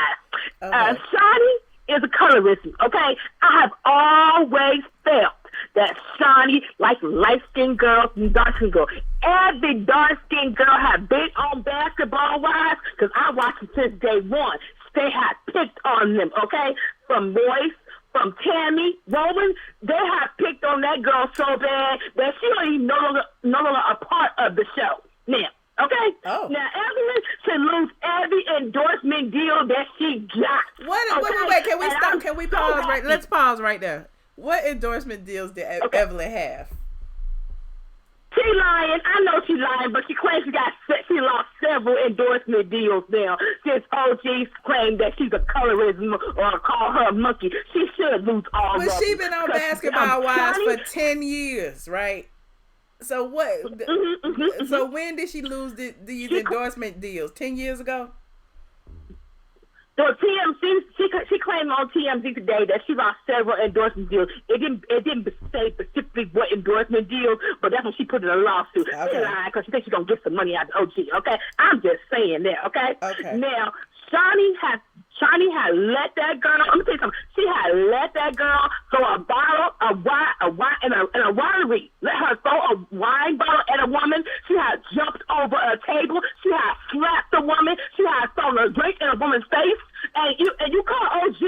Okay. Shawnee is a colorist. Okay, I have always felt that Shawnee likes light-skinned girls and dark-skinned girls. Every dark-skinned girl have been on basketball wise because I watched it since day one. They have picked on them, okay? From Royce, from Tammy, Roman, they have picked on that girl so bad that she don't even no longer a part of the show now. Okay? Oh. Now, Evelyn should lose every endorsement deal that she got. Wait. Can we stop? Can we pause right? Let's pause right there. What endorsement deals did Evelyn have? She lying. I know she lying, but she claims she lost several endorsement deals now since OG claimed that she's a colorism or call her a monkey. She should lose all of them. But she been on Basketball Wives for 10 years, right? So what? So when did she lose these endorsement deals? 10 years ago? So she claimed on TMZ today that she lost several endorsement deals. It didn't say specifically what endorsement deals, but that's when she put in a lawsuit. Okay. She lied because she thinks she's gonna get some money out of OG. Okay, I'm just saying that. Okay. Now Shawnee had let that girl. Let me tell you something. She had let that girl throw a bottle of wine in a winery. Let her throw a wine bottle at a woman. She had jumped over a table. She had slapped the woman. She had thrown a drink in a woman's face. And you call OG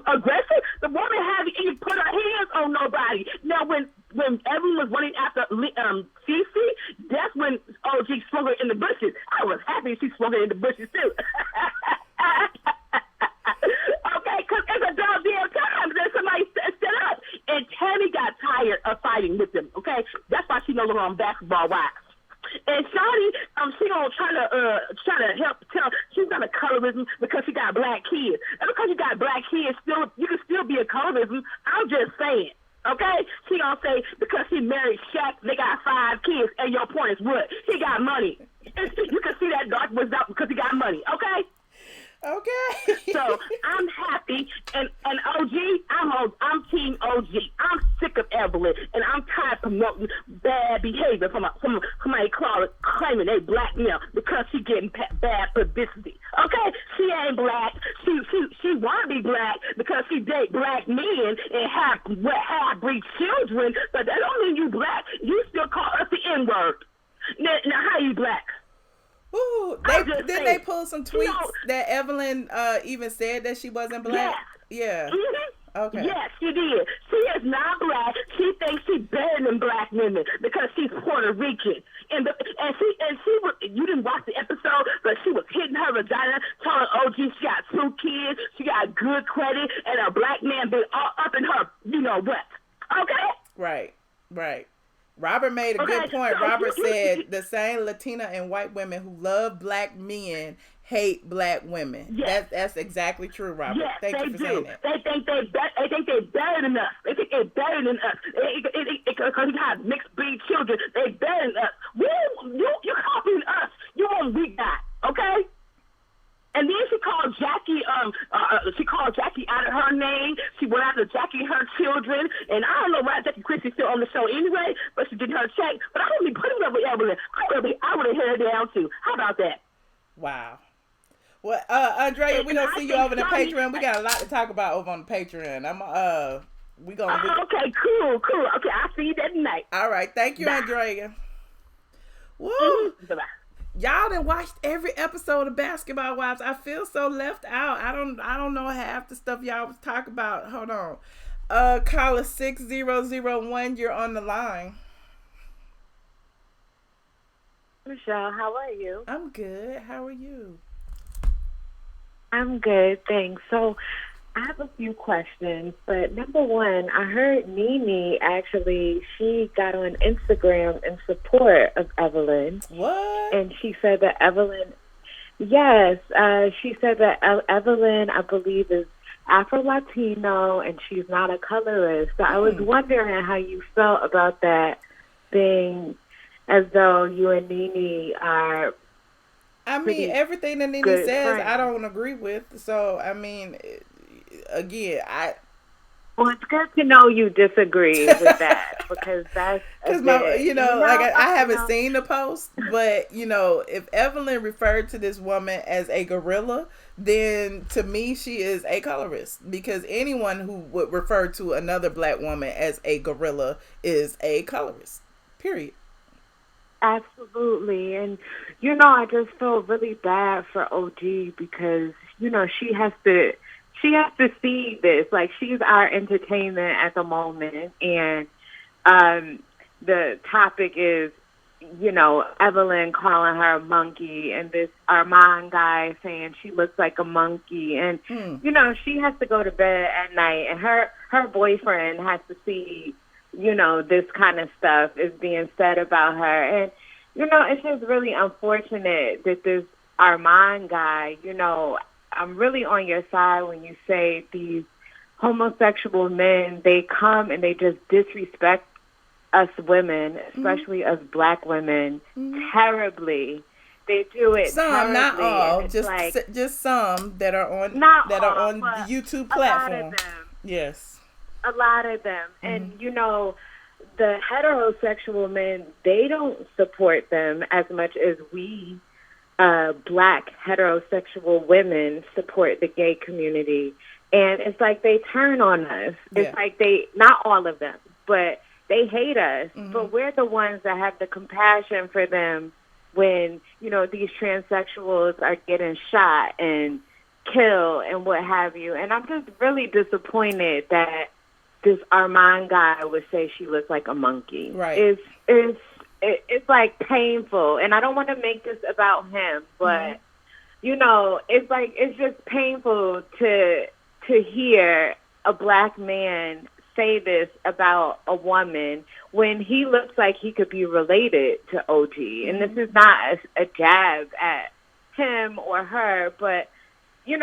aggressive? The woman hadn't even put her hands on nobody. Now when everyone was running after Cist, that's when OG swung her in the bushes. I was happy she swung her in the bushes too. Okay, because it's a dog damn time that somebody set up. And Tammy got tired of fighting with them, okay? That's why she no longer on Basketball Wives. And Shawnee, she gonna try to help tell she's not a colorism because she got black kids. And because you got black kids, you can still be a colorism. I'm just saying. Okay? She gonna say because he married Shaq, they got 5 kids, and your point is what? He got money. You can see that dark was out because he got money, okay? Okay. So I'm happy, and OG, I'm Team OG. I'm sick of Evelyn, and I'm tired of promoting bad behavior from somebody claiming they black male because she getting bad publicity. Okay, she ain't black. She want to be black because she date black men and have breed children, but that don't mean you black. You still call us the N-word. Now how you black? Ooh, they pull some tweets that Evelyn even said that she wasn't black? Yes. Yeah. Mm-hmm. Okay. Yes, she did. She is not black. She thinks she's better than black women because she's Puerto Rican. And she was, you didn't watch the episode, but she was hitting her vagina, telling OG she got 2 kids, she got good credit, and a black man been all up in her, you know what? Okay? Right. Robert made a good point. So Robert said the same Latina and white women who love black men hate black women. Yes. That's exactly true, Robert. Yes, Thank you for saying that. They think they're better than us. They think they're better than us. Because we have mixed breed children, they better than us. You copying us. You want we got, okay? And then she called Jackie. She called Jackie out of her name. She went after Jackie and her children. And I don't know why Jackie Christie's still on the show anyway. But she did her check. But I don't be putting up with Evelyn. I would have held her down too. How about that? Wow. Well, Andrea, we gonna see you over the Patreon. We got a lot to talk about over on the Patreon. Okay, cool. Okay, I'll see you that night. All right, thank you, bye. Andrea. Woo. Bye-bye. Y'all done watched every episode of Basketball Wives. I feel so left out. I don't know half the stuff y'all was talking about. Hold on. Caller 6001, you're on the line. Michelle, how are you? I'm good. How are you? I'm good, thanks. So I have a few questions, but number one, I heard Nene actually, she got on Instagram in support of Evelyn. What? And she said that Evelyn, yes, she said that Evelyn, I believe, is Afro-Latino and she's not a colorist. So I was wondering how you felt about that being as though you and Nene are everything that Nene says, friends. I don't agree with. So, again, Well, it's good to know you disagree with that because that's because I haven't seen the post, but if Evelyn referred to this woman as a gorilla, then to me she is a colorist because anyone who would refer to another black woman as a gorilla is a colorist. Period. Absolutely. And, I just feel really bad for OG because, she has to see this. Like, she's our entertainment at the moment. And the topic is, Evelyn calling her a monkey and this Armand guy saying she looks like a monkey. And, she has to go to bed at night and her boyfriend has to see this kind of stuff is being said about her. And, it's just really unfortunate that this Armand guy, I'm really on your side when you say these homosexual men, they come and they just disrespect us women, especially us black women, terribly. They do it some, terribly. Not all, just some that are on the YouTube platform. A lot of them. Yes. A lot of them. And, the heterosexual men, they don't support them as much as we, black heterosexual women, support the gay community. And it's like they turn on us. Yeah. It's like not all of them, but they hate us. Mm-hmm. But we're the ones that have the compassion for them when, these transsexuals are getting shot and killed and what have you. And I'm just really disappointed that this Armand guy would say she looks like a monkey. Right. It's like painful, and I don't want to make this about him, but it's just painful to hear a black man say this about a woman when he looks like he could be related to OG. And this is not a jab at him or her, but she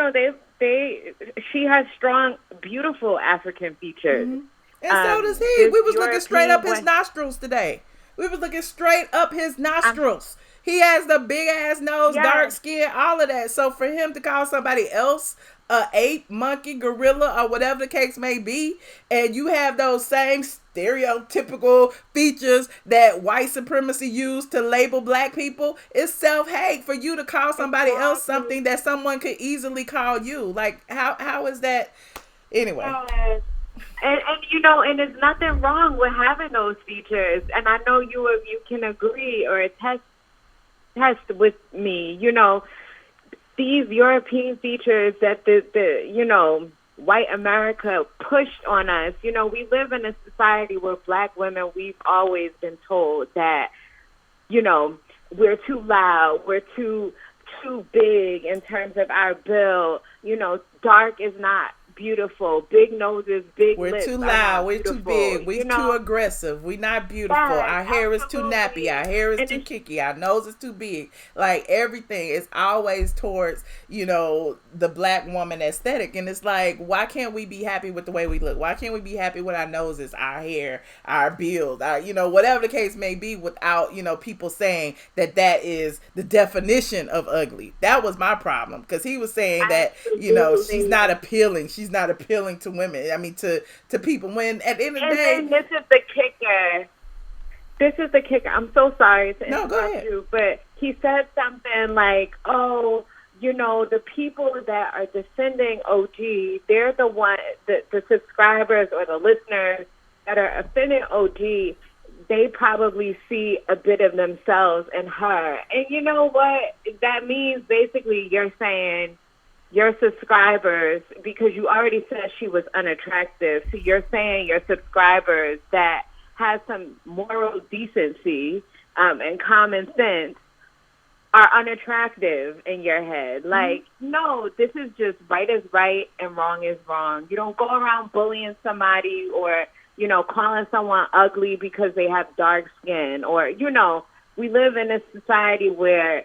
has strong, beautiful African features. And so does he. We was looking straight up his nostrils today. We was looking straight up his nostrils. He has the big ass nose, dark skin, all of that. So for him to call somebody else a ape, monkey, gorilla, or whatever the case may be, and you have those same stereotypical features that white supremacy used to label black people, it's self-hate for you to call somebody else something that someone could easily call you. Like, how is that? Anyway. And you know, and there's nothing wrong with having those features. And I know you can agree or attest with me, you know, these European features that the you know, white America pushed on us. You know, we live in a society where black women, we've always been told that, you know, we're too loud, we're too big in terms of our build. You know, dark is not beautiful. Big noses, big lips. We're too loud. We're too big. We're too aggressive. We're not beautiful. Our hair is too nappy. Our hair is too kicky. Our nose is too big. Like, everything is always towards, you know, the black woman aesthetic. And it's like, why can't we be happy with the way we look? Why can't we be happy with our noses, our hair, our build, our, you know, whatever the case may be, without, you know, people saying that is the definition of ugly? That was my problem, because he was saying that, you know, she's not appealing. She's not appealing to women. I mean, to people. When at the end of the day, and this is the kicker. This is the kicker. I'm so sorry to interrupt you, but he said something like, "Oh, you know, the people that are defending OG, they're the one, the subscribers or the listeners that are offending OG. They probably see a bit of themselves in her." And you know what? That means basically you're saying your subscribers, because you already said she was unattractive, so you're saying your subscribers that have some moral decency and common sense are unattractive in your head. Like, no, this is just right is right and wrong is wrong. You don't go around bullying somebody or, you know, calling someone ugly because they have dark skin, or, you know, we live in a society where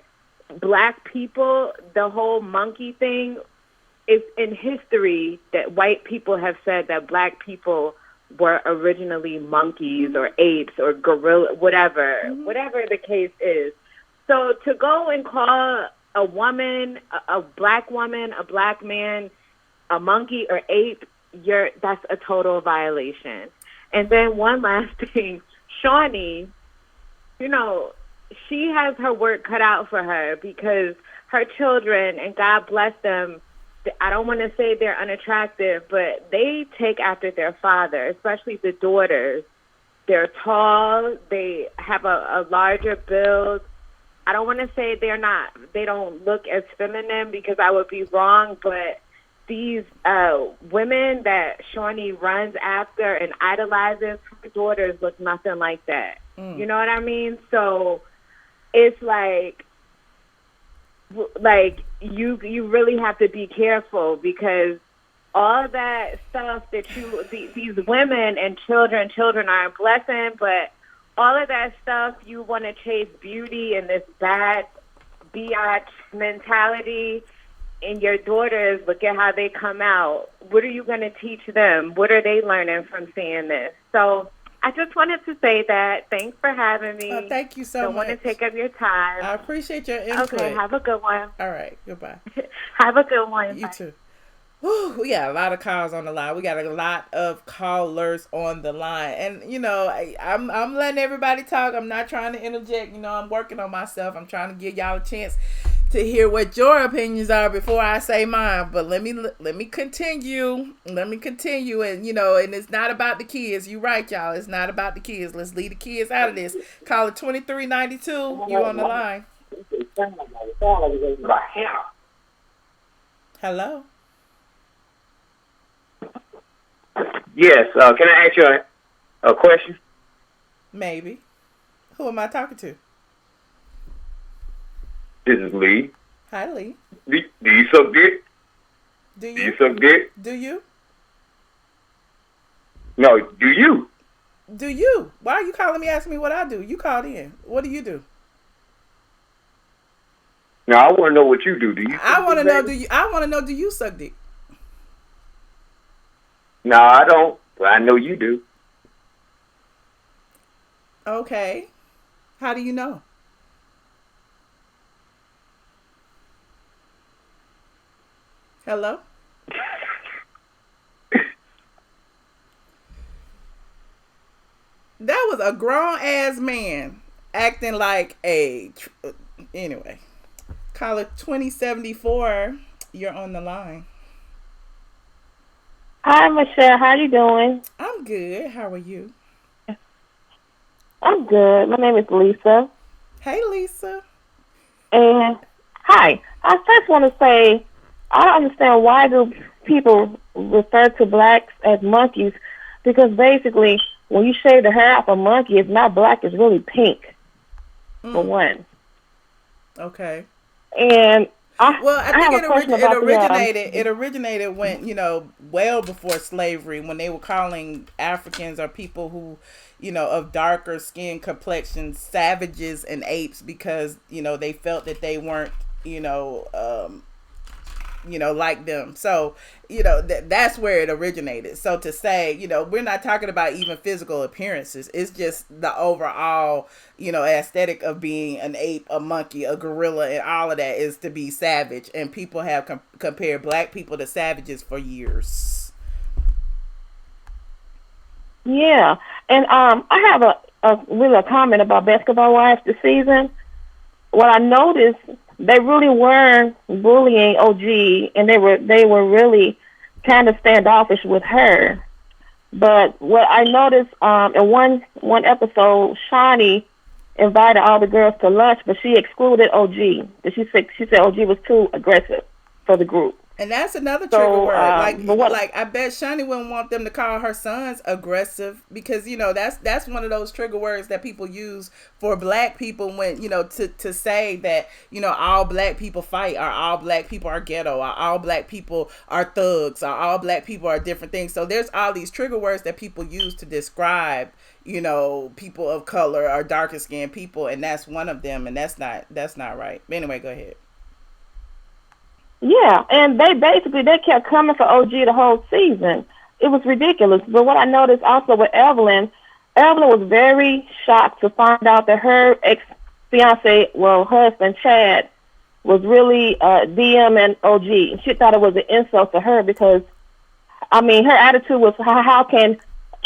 black people, the whole monkey thing is in history, that white people have said that black people were originally monkeys or apes or gorilla, whatever the case is. So to go and call a woman, a black woman, a black man, a monkey or ape, that's a total violation. And then one last thing, Shawnee, you know, she has her work cut out for her, because her children, and God bless them, I don't want to say they're unattractive, but they take after their father, especially the daughters. They're tall. They have a larger build. I don't want to say they don't look as feminine, because I would be wrong, but these women that Shawnee runs after and idolizes, her daughters look nothing like that. You know what I mean? So it's like you really have to be careful, because all that stuff that these women and children are a blessing, but all of that stuff, you want to chase beauty and this bad biatch mentality, and your daughters, look at how they come out. What are you going to teach them? What are they learning from seeing this? So I just wanted to say that. Thanks for having me. Oh, thank you so much. Don't want to take up your time. I appreciate your input. Okay, have a good one. All right, goodbye. Have a good one. You too. Whew, we got a lot of calls on the line. We got a lot of callers on the line. And, you know, I'm letting everybody talk. I'm not trying to interject. You know, I'm working on myself. I'm trying to give y'all a chance to hear what your opinions are before I say mine. But let me continue. And, you know, and it's not about the kids. You're right, y'all. It's not about the kids. Let's leave the kids out of this. Call it 2392. You on the line. Hello. Yes. Can I ask you a question? Maybe. Who am I talking to? This is Lee. Hi, Lee. Do you suck dick? Do you? Do you suck dick? Do you? No, do you? Do you? Why are you calling me asking me what I do? You called in. What do you do? No, I want to know what you do. Do you? I want to know. Do you? I want to know. Do you suck dick? No, I don't. Well, I know you do. Okay. How do you know? Hello? That was a grown ass man acting like anyway. Call it 2074. You're on the line. Hi, Michelle. How you doing? I'm good. How are you? I'm good. My name is Lisa. Hey, Lisa. And hi. I first want to say I don't understand why do people refer to blacks as monkeys, because basically when you shave the hair off a monkey, it's not black, it's really pink, for one. Okay. And I think it originated when, well before slavery, when they were calling Africans or people who, of darker skin complexions savages and apes, because, they felt that they weren't, like them. So, that's where it originated. So to say, we're not talking about even physical appearances. It's just the overall, aesthetic of being an ape, a monkey, a gorilla, and all of that is to be savage. And people have compared black people to savages for years. Yeah. And I have a comment about Basketball Wives this season. What I noticed, they really weren't bullying OG, and they were really kind of standoffish with her. But what I noticed in one episode, Shawnee invited all the girls to lunch, but she excluded OG. She said OG was too aggressive for the group. And that's another trigger word. I bet Shawnee wouldn't want them to call her sons aggressive, because that's one of those trigger words that people use for black people when to say that all black people fight, or all black people are ghetto, or all black people are thugs, or all black people are different things. So there's all these trigger words that people use to describe people of color or darker skinned people, and that's one of them, and that's not right. But anyway, go ahead. Yeah, and they kept coming for OG the whole season. It was ridiculous. But what I noticed also with Evelyn was very shocked to find out that her husband, Chad, was really DMing OG. She thought it was an insult to her because, her attitude was, how can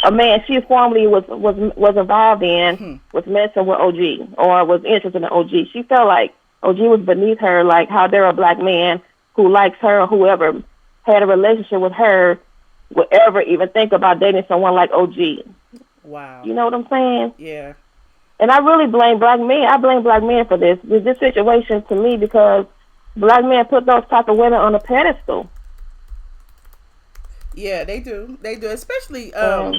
a man she formerly was involved in was messing with OG or was interested in OG? She felt like OG was beneath her, like how they're a black man who likes her or whoever had a relationship with her would ever even think about dating someone like OG. Wow. You know what I'm saying? Yeah. And I really blame black men. I blame black men for this situation to me, because black men put those type of women on a pedestal. Yeah, they do, especially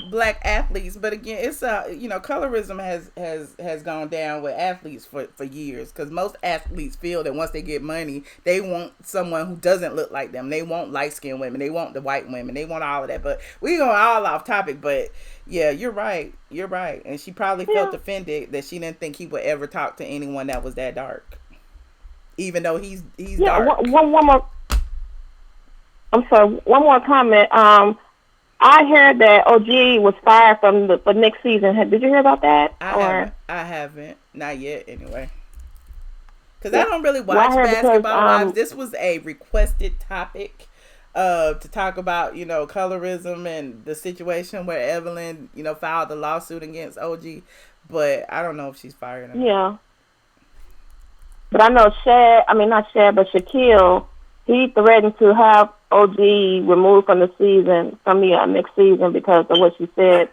black athletes. But again, it's colorism has gone down with athletes for years, because most athletes feel that once they get money, they want someone who doesn't look like them. They want light skinned women, they want the white women, they want all of that. But we going all off topic. But yeah, you're right, and she probably felt offended that she didn't think he would ever talk to anyone that was that dark, even though he's dark. One more. I'm sorry, one more comment. I heard that OG was fired for next season. Did you hear about that? I haven't. Not yet, anyway. Because I don't really watch Basketball Wives. This was a requested topic to talk about, colorism and the situation where Evelyn, filed the lawsuit against OG. But I don't know if she's fired or not. Yeah. But I know Shaquille, he threatened to have OG removed from the next season because of what she said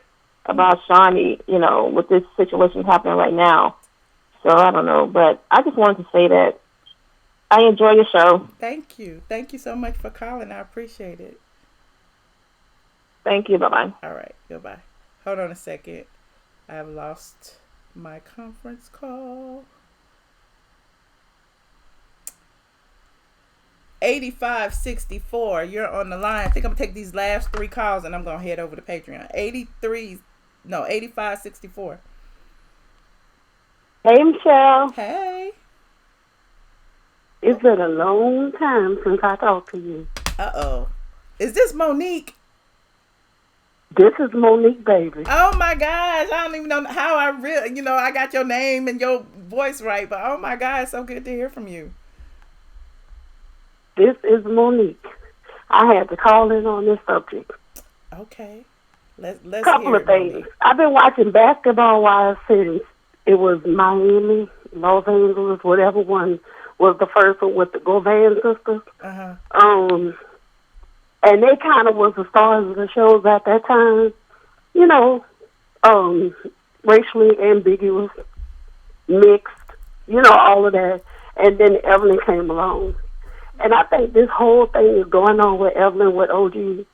about Shawnee, with this situation happening right now. So I don't know, but I just wanted to say that I enjoy your show. Thank you so much for calling. I appreciate it. Thank you. Bye-bye. All right, goodbye. Hold on a second. I've lost my conference call. 8564, you're on the line. I think I'm gonna take these last 3 calls and I'm gonna head over to Patreon. 8564. Hey, Michelle. Hey. It's been a long time since I talked to you. Uh-oh. Is this Monique? This is Monique, baby. Oh my gosh, I don't even know how I really, I got your name and your voice right, but oh my God, so good to hear from you. This is Monique. I had to call in on this subject. Okay. Let's Couple hear of things. Monique. I've been watching Basketball Wives since it was Miami, Los Angeles, whatever one was the first one with the Govan sisters. Uh-huh. And they kind of was the stars of the shows at that time. Racially ambiguous, mixed, all of that. And then Evelyn came along. And I think this whole thing is going on with Evelyn, with OG,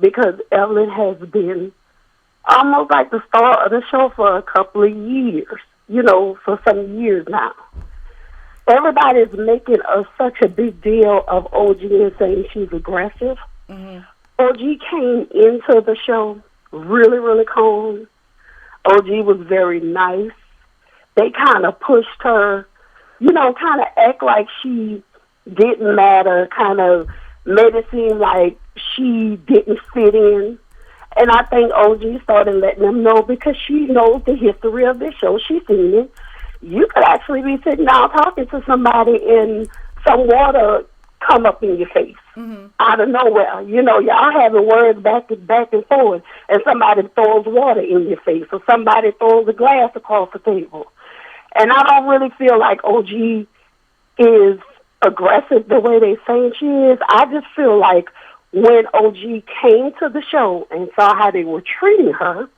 because Evelyn has been almost like the star of the show for a couple of years, for some years now. Everybody's making such a big deal of OG and saying she's aggressive. Mm-hmm. OG came into the show really, really calm. OG was very nice. They kind of pushed her, kind of act like she didn't matter, kind of made it seem like she didn't fit in. And I think OG started letting them know, because she knows the history of this show. She's seen it. You could actually be sitting down talking to somebody and some water come up in your face out of nowhere. Y'all having words back and forth, and somebody throws water in your face, or somebody throws a glass across the table. And I don't really feel like OG is aggressive the way they saying she is. I just feel like when OG came to the show and saw how they were treating her,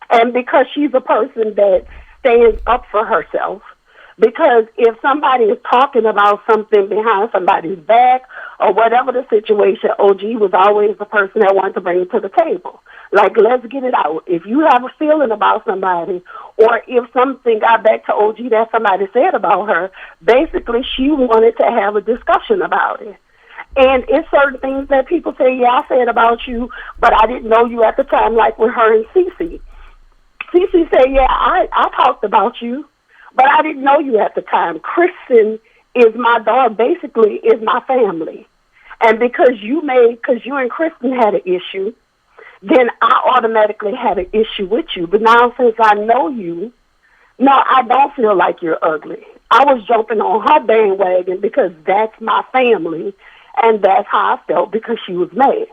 and because she's a person that stands up for herself, because if somebody is talking about something behind somebody's back or whatever the situation, OG was always the person that wanted to bring it to the table. Like, let's get it out. If you have a feeling about somebody, or if something got back to OG that somebody said about her, basically she wanted to have a discussion about it. And it's certain things that people say, yeah, I said about you, but I didn't know you at the time, like with her and Cece. Cece said, yeah, I talked about you, but I didn't know you at the time. Kristen is my daughter, basically is my family. And because you and Kristen had an issue, then I automatically had an issue with you. But now since I know you, no, I don't feel like you're ugly. I was jumping on her bandwagon because that's my family, and that's how I felt, because she was mad.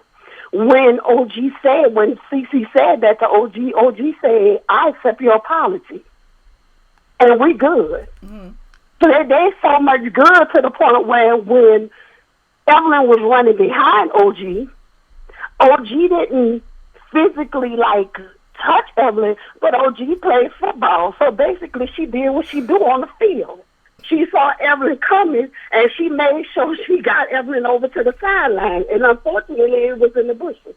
When Cece said that to OG said, I accept your apology. And we good. Mm-hmm. So they so much good to the point where when Evelyn was running behind OG didn't physically touch Evelyn, but OG played football. So basically she did what she do on the field. She saw Evelyn coming, and she made sure she got Evelyn over to the sideline. And unfortunately, it was in the bushes.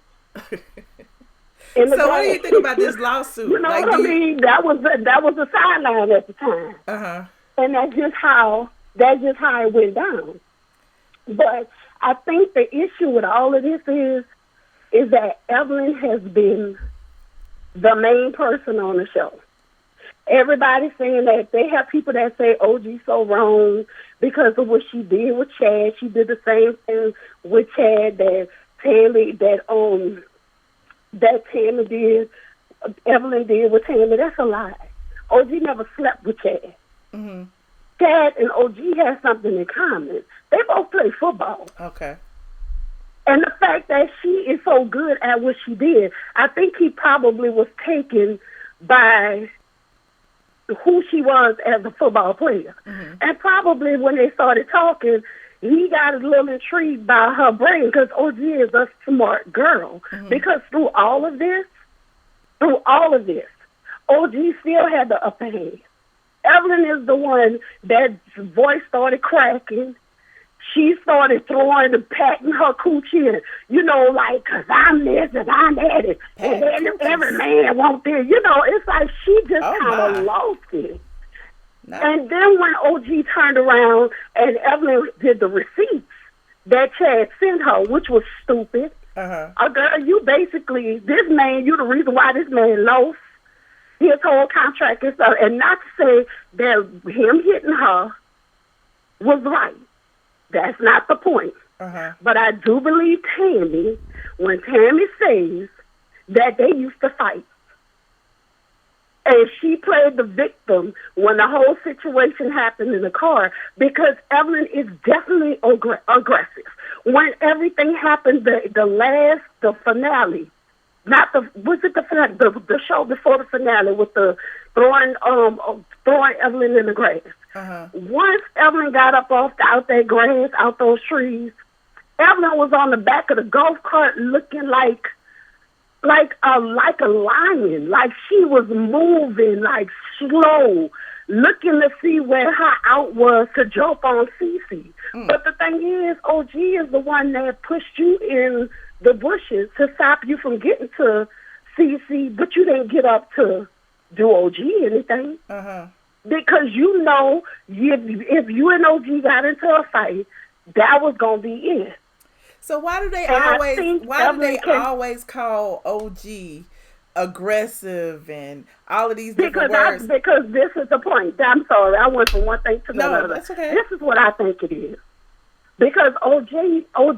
So what do you think about this lawsuit? You know what I mean? That was the sideline at the time. Uh-huh. And that's just how it went down. But I think the issue with all of this is that Evelyn has been the main person on the show. Everybody's saying that. They have people that say OG's so wrong because of what she did with Chad. She did the same thing with Chad that Tammy did, Evelyn did with Tammy. That's a lie. OG never slept with Chad. Mm-hmm. Chad and OG have something in common. They both play football. Okay. And the fact that she is so good at what she did, I think he probably was taken by who she was as a football player. Mm-hmm. And probably when they started talking, he got a little intrigued by her brain, because OG is a smart girl. Mm-hmm. Because through all of this, OG still had the upper hand. Evelyn is the one that voice started cracking. She started throwing and patting her coochie, and, cause I'm this and I'm that, and then every man wants this. It's like she just kind of lost it. No. And then when OG turned around and Evelyn did the receipts that Chad sent her, which was stupid. Uh-huh. Girl, you basically, you the reason why this man lost his whole contract and stuff. And not to say that him hitting her was right. That's not the point. Uh-huh. But I do believe Tammy, when Tammy says that they used to fight. And she played the victim when the whole situation happened in the car, because Evelyn is definitely aggressive. When everything happened, the finale, the show before the finale with the throwing Evelyn in the grass. Uh-huh. Once Evelyn got up out that grass, out those trees, Evelyn was on the back of the golf cart looking like a lion, like she was moving like slow, looking to see where her out was to jump on Cece. But the thing is, OG is the one that pushed you in the bushes to stop you from getting to Cece, but you didn't get up to do OG anything. Uh-huh. Because you know, if you and OG got into a fight, that was gonna be it. So why do they always call OG aggressive and all of these different words? Because this is the point. I'm sorry, I went from one thing to another. No, that's okay. This is what I think it is. Because OG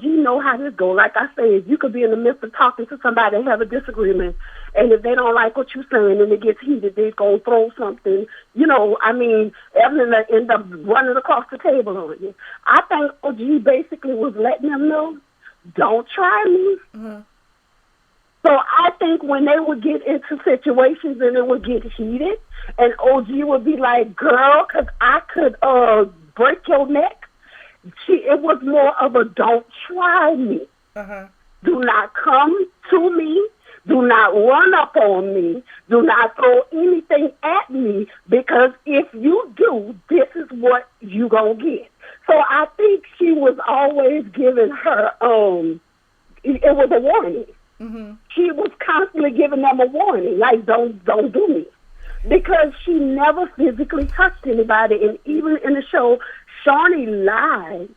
know how this go. Like I said, you could be in the midst of talking to somebody and have a disagreement, and if they don't like what you're saying and it gets heated, they're going to throw something. You know, I mean, Evelyn will end up running across the table on you. I think OG basically was letting them know, don't try me. Mm-hmm. So I think when they would get into situations and it would get heated, and OG would be like, girl, because I could break your neck. It was more of a don't try me. Uh-huh. Do not come to me. Do not run up on me. Do not throw anything at me, because if you do, this is what you gonna get. So I think she was always giving her it was a warning. Mm-hmm. She was constantly giving them a warning, like don't do me, because she never physically touched anybody. And even in the show, Shawnee lied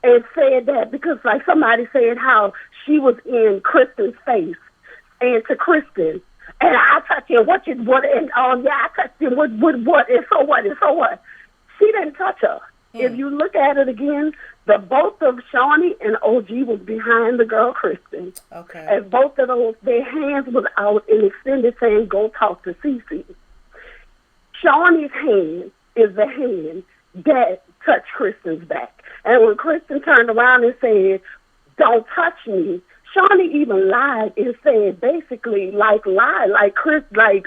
and said that because, like, somebody said how she was in Kristen's face, and to Kristen, and I touched you, I touched you, what, and so what. She didn't touch her. If you look at it again, both of Shawnee and OG was behind the girl Kristen. Okay. And both of those, their hands was out and extended saying, go talk to Cece. Shawnee's hand is the hand that touched Kristen's back. And when Kristen turned around and said, don't touch me, Shawnee even lied and said basically like OG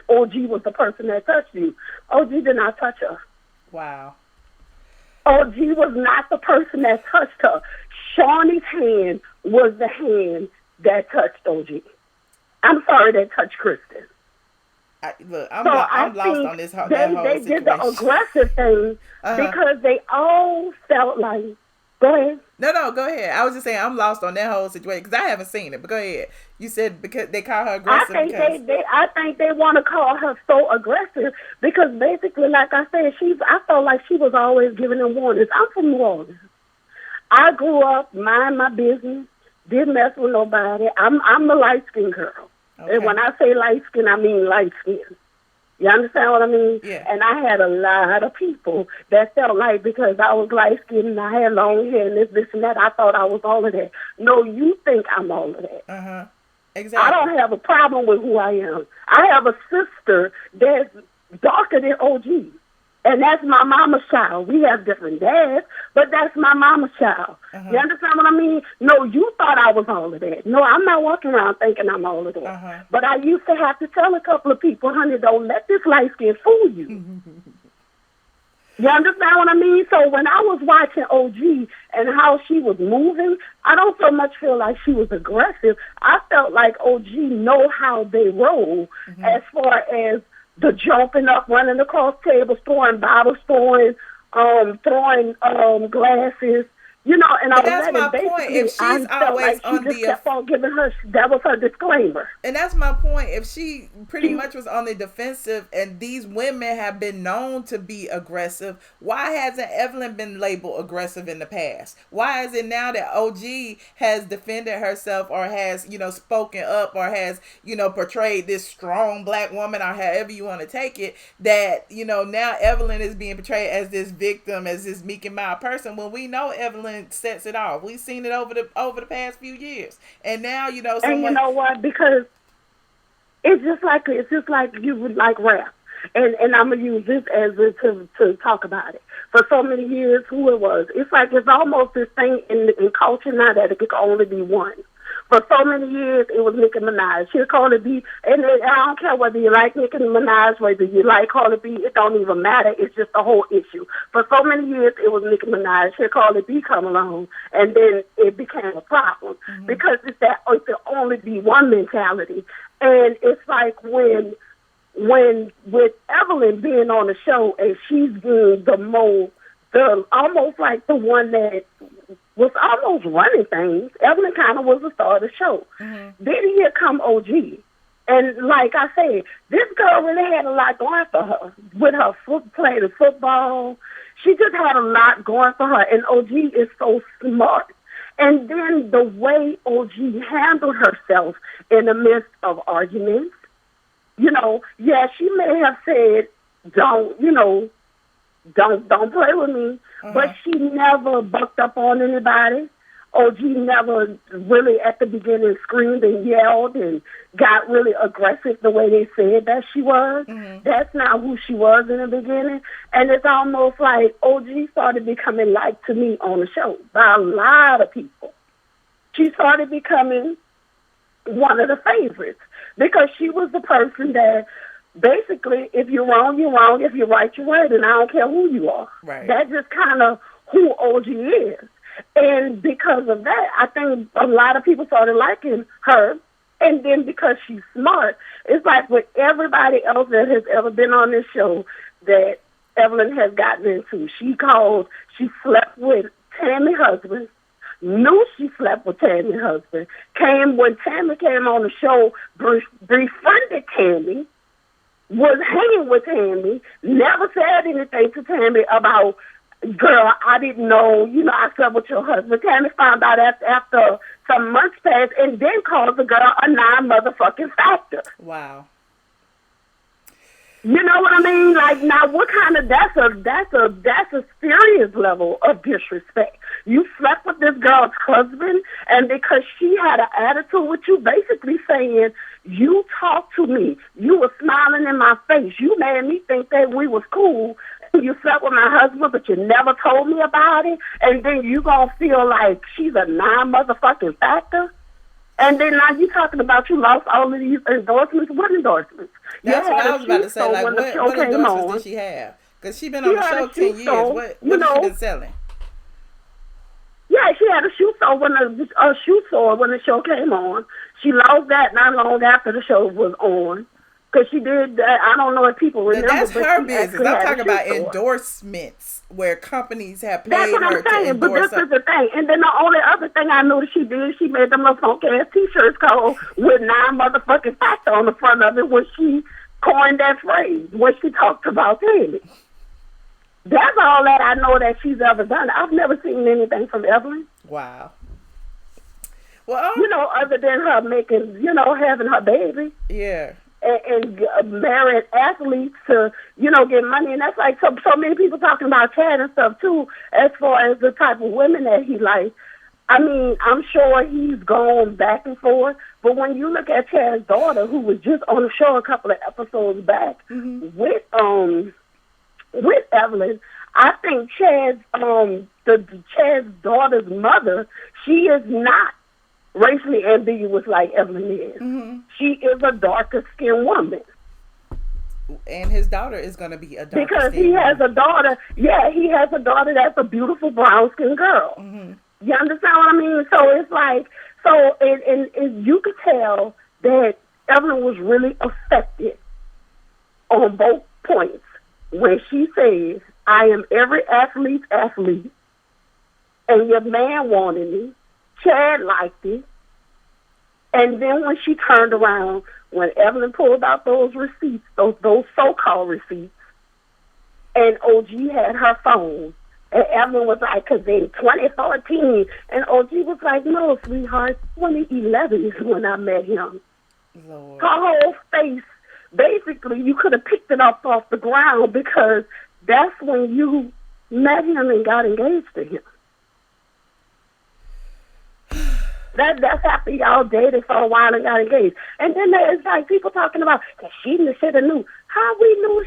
was the person that touched you. OG did not touch her. Wow. OG was not the person that touched her. Shawnee's hand was the hand that touched OG. I'm sorry, that touched Kristen. I'm lost on this whole They did the aggressive thing because they all felt like, go ahead. No, go ahead. I was just saying I'm lost on that whole situation because I haven't seen it, but go ahead. You said because they call her aggressive. I think they want to call her so aggressive because basically, like I said, I felt like she was always giving them warnings. I'm from New Orleans. I grew up, mind my business, didn't mess with nobody. I'm the light-skinned girl. Okay. And when I say light-skinned, I mean light-skinned. You understand what I mean? Yeah. And I had a lot of people that felt like because I was light-skinned and I had long hair and this and that, I thought I was all of that. No, you think I'm all of that. Uh-huh. Exactly. I don't have a problem with who I am. I have a sister that's darker than OG. And that's my mama's child. We have different dads, but that's my mama's child. Uh-huh. You understand what I mean? No, you thought I was all of that. No, I'm not walking around thinking I'm all of that. Uh-huh. But I used to have to tell a couple of people, honey, don't let this light skin fool you. You understand what I mean? So when I was watching OG and how she was moving, I don't so much feel like she was aggressive. I felt like OG know how they roll as far as the jumping up, running across tables, throwing bottles, throwing glasses, you know, and but that's my point. If she's always on the kept on giving her, that was her disclaimer. And that's my point. If she pretty much was on the defensive, and these women have been known to be aggressive, why hasn't Evelyn been labeled aggressive in the past? Why is it now that OG has defended herself or has, spoken up or has, portrayed this strong black woman or however you want to take it, that, now Evelyn is being portrayed as this victim, as this meek and mild person, when we know Evelyn sets it off. We've seen it over the past few years, and now And you know what? Because It's just like you would like rap. And I'm gonna use this as to talk about it. For so many years, who it was, it's almost this thing in culture now that it could only be one. For so many years, it was Nicki Minaj. She'll call it B, and I don't care whether you like Nicki Minaj, whether you like Cardi B, it don't even matter. It's just the whole issue. For so many years, it was Nicki Minaj. She'll call it B come along, and then it became a problem because it's the only be one mentality. And it's like when with Evelyn being on the show and she's being almost like the one that was almost running things. Evelyn kind of was the star of the show. Mm-hmm. Then here come OG. And like I said, this girl really had a lot going for her. With her playing football, she just had a lot going for her. And OG is so smart. And then the way OG handled herself in the midst of arguments, she may have said, don't play with me. But she never bucked up on anybody. OG never really at the beginning screamed and yelled and got really aggressive the way they said that she was. Mm-hmm. That's not who she was in the beginning. And it's almost like OG started becoming liked to me on the show by a lot of people. She started becoming one of the favorites because she was the person that basically, if you're wrong, you're wrong. If you're right, you're right. And I don't care who you are. Right. That's just kind of who OG is. And because of that, I think a lot of people started liking her. And then because she's smart, it's like with everybody else that has ever been on this show that Evelyn has gotten into, she slept with Tammy's husband, knew she slept with Tammy's husband, when Tammy came on the show, befriended Tammy, was hanging with Tammy, never said anything to Tammy about, girl, I didn't know, I slept with your husband. Tammy found out after some months passed and then called the girl a non-motherfucking factor. Wow. You know what I mean? Like, now what kind of, that's a serious level of disrespect. You slept with this girl's husband, and because she had an attitude with you, basically saying, you talked to me, you were smiling in my face, you made me think that we was cool, you slept with my husband, but you never told me about it, and then you gonna feel like she's a non-motherfucking factor? And then now you talking about you lost all of these endorsements. What endorsements? That's what I was about to say. Like, what endorsements did she have? Because she been on the show 10 years. What has she been selling? Yeah, she had a shoe store when the show came on. She lost that not long after the show was on. Because she did, I don't know if people remember. But that's her business. I'm talking about endorsements where companies have paid her to endorse. That's what I'm saying, but this is the thing. And then the only other thing I knew that she did, she made them little funk-ass T-shirts called with non-motherfucking factor on the front of it when she coined that phrase, when she talked about Tammy. That's all that I know that she's ever done. I've never seen anything from Evelyn. Wow. Well, other than her making, having her baby. Yeah. And married athletes to, get money. And that's like so many people talking about Chad and stuff, too, as far as the type of women that he likes. I mean, I'm sure he's gone back and forth. But when you look at Chad's daughter, who was just on the show a couple of episodes back with Evelyn, I think Chad's daughter's mother, she is not racially ambiguous like Evelyn is. Mm-hmm. She is a darker skinned woman. And his daughter is going to be a darker because he has a daughter. Yeah, he has a daughter that's a beautiful brown skinned girl. Mm-hmm. You understand what I mean? So it's like, and you could tell that Evelyn was really affected on both points when she says, I am every athlete's athlete, and your man wanted me. Chad liked it. And then when she turned around, when Evelyn pulled out those receipts, those so-called receipts, and OG had her phone, and Evelyn was like, because in 2014, and OG was like, no, sweetheart, 2011 is when I met him. Lord. Her whole face, basically, you could have picked it up off the ground because that's when you met him and got engaged to him. That's after y'all dated for a while and got engaged. And then there's like people talking about that she should have knew. How we know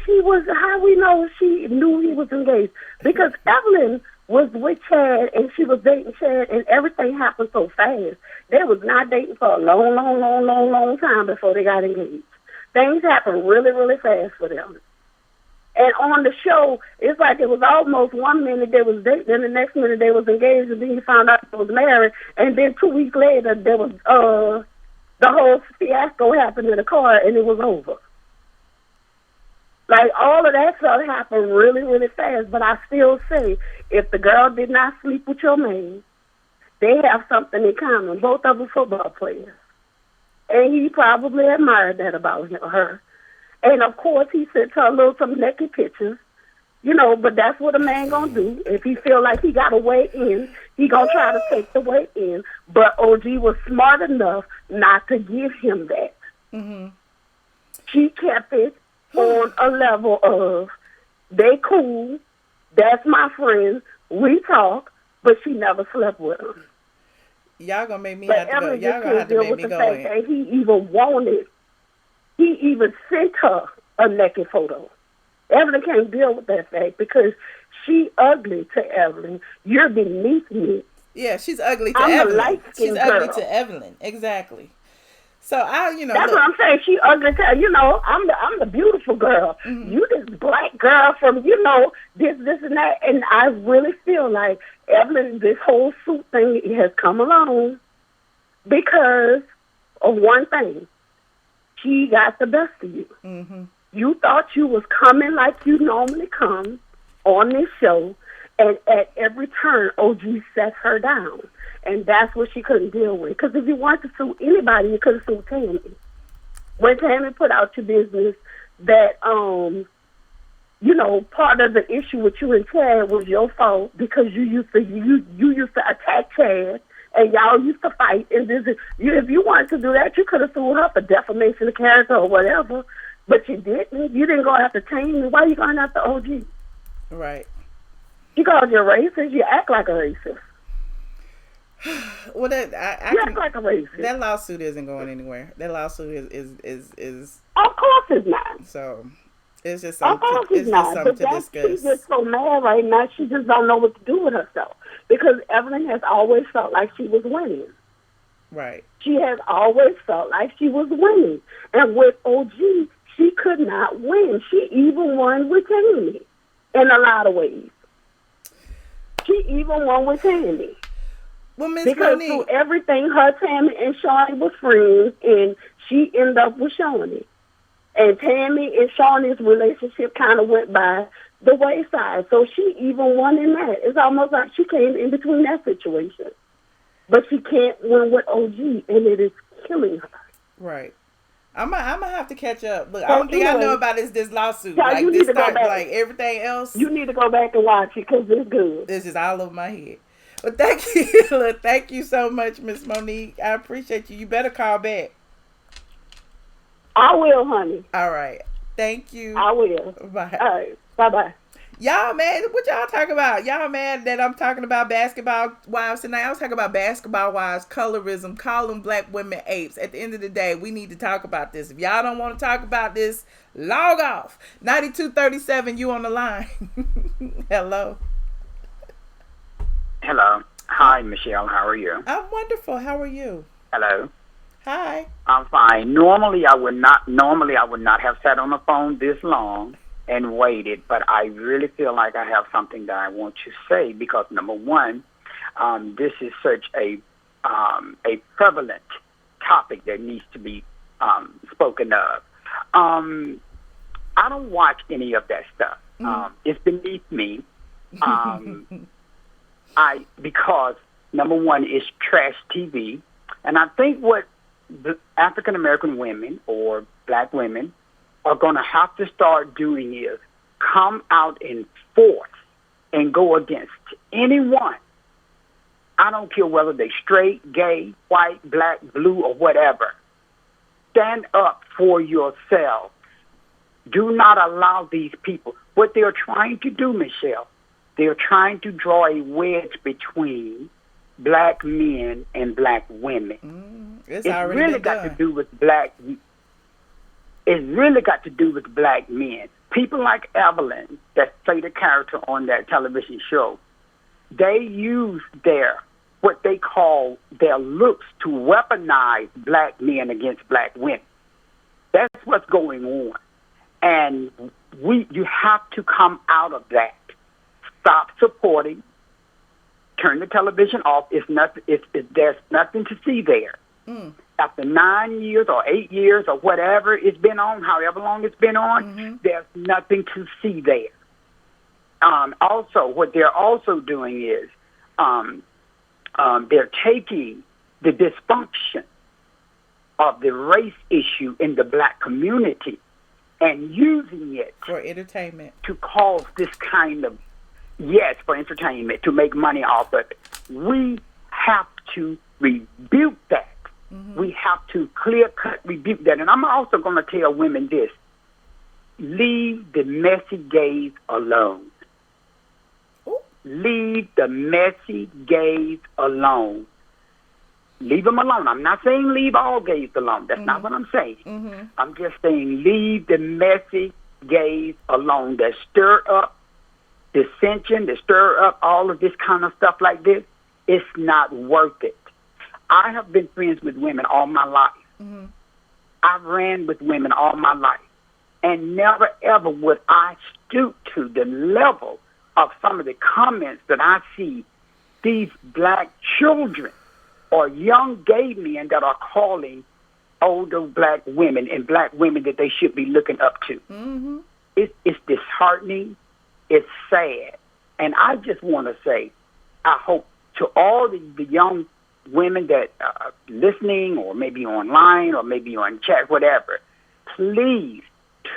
she knew he was engaged? Because Evelyn was with Chad and she was dating Chad and everything happened so fast. They was not dating for a long time before they got engaged. Things happened really, really fast for them. And on the show, it's like it was almost 1 minute they was dating, and the next minute they was engaged, and then you found out they was married, and then 2 weeks later there was the whole fiasco happened in the car, and it was over. Like all of that stuff happened really, really fast. But I still say, if the girl did not sleep with your man, they have something in common. Both of them football players, and he probably admired that about her. And, of course, he sent her some naked pictures, but that's what a man going to do. If he feel like he got a way in, he going to try to take the way in. But OG was smart enough not to give him that. Mm-hmm. She kept it on a level of, they cool, that's my friend, we talk, but she never slept with him. Y'all going to make me have to go. Y'all going to have to make me go in. That he even wanted. He even sent her a naked photo. Evelyn can't deal with that fact because she ugly to Evelyn. You're beneath me. Yeah, she's ugly to I'm Evelyn. A light-skinned she's girl. ugly to Evelyn. Exactly. So that's look. what I'm saying. She ugly to I'm the beautiful girl. Mm-hmm. You this black girl from this and that. And I really feel like Evelyn, this whole suit thing has come along because of one thing. She got the best of you. Mm-hmm. You thought you was coming like you normally come on this show, and at every turn, OG set her down. And that's what she couldn't deal with. Because if you wanted to sue anybody, you could have sued Tammy. When Tammy put out your business that, part of the issue with you and Chad was your fault because you used to attack Chad. And y'all used to fight, and if you wanted to do that, you could have sued her for defamation of character or whatever, but you didn't. You didn't go after Tammy. Why are you going after OG? Right. You called you a racist. You act like a racist. Well, you act like a racist. That lawsuit isn't going anywhere. That lawsuit is. Of course it's not. So. It's just something to discuss. She's just so mad right now. She just don't know what to do with herself because Evelyn has always felt like she was winning. Right. She has always felt like she was winning, and with OG, she could not win. She even won with Tammy in a lot of ways. She even won with Tammy. Well, Miss because Monique, through everything, her, Tammy, and Shawnee was friends, and she ended up with Shawnee. And Tammy and Shawnee's relationship kind of went by the wayside. So she even won in that. It's almost like she came in between that situation. But she can't win with OG, and it is killing her. Right. I'm gonna have to catch up. Look, I don't think I know about this lawsuit. Yeah, like this start, like everything else. You need to go back and watch it because it's good. This is all over my head. But thank you. Look, thank you so much, Miss Monique. I appreciate you. You better call back. I will, honey. All right. Thank you. I will. Bye. All right. Bye-bye. Y'all, man, what y'all talking about? Y'all mad that I'm talking about basketball wives tonight? I was talking about basketball wives, colorism, calling black women apes. At the end of the day, we need to talk about this. If y'all don't want to talk about this, log off. 9237, you on the line. Hello. Hello. Hi, Michelle. How are you? I'm wonderful. How are you? Hello. Hi. I'm fine. Normally I would not have sat on the phone this long and waited, but I really feel like I have something that I want to say because number one, this is such a prevalent topic that needs to be spoken of. I don't watch any of that stuff. It's beneath me. Because number one, it's trash TV, and I think what the African American women or black women are going to have to start doing is come out in force and go against anyone. I don't care whether they're straight, gay, white, black, blue, or whatever. Stand up for yourself. Do not allow these people. What they're trying to do, Michelle, they're trying to draw a wedge between black men and black women. It's It's already really been got done. to do with black. It's really got to do with black men. People like Evelyn, that played a character on that television show, they use what they call their looks to weaponize black men against black women. That's what's going on. And you have to come out of that. Stop supporting. Turn the television off. There's nothing to see there. After 9 years or 8 years or whatever it's been on, however long it's been on, there's nothing to see there. Also, what they're also doing is they're taking the dysfunction of the race issue in the black community and using it For entertainment. to cause this kind of, yes, for entertainment, to make money off of it. We have to rebuke that. We have to clear-cut rebuke that. And I'm also going to tell women this. Leave the messy gays alone. Leave the messy gays alone. Leave them alone. I'm not saying leave all gays alone. That's not what I'm saying. I'm just saying leave the messy gays alone that stir up dissension, that stir up all of this kind of stuff like this. It's not worth it. I have been friends with women all my life. I've ran with women all my life. And never, ever would I stoop to the level of some of the comments that I see these black children or young gay men that are calling older black women and black women that they should be looking up to. It's disheartening. It's sad. And I just want to say, I hope to all the young women that are listening or maybe online or maybe on chat, whatever, please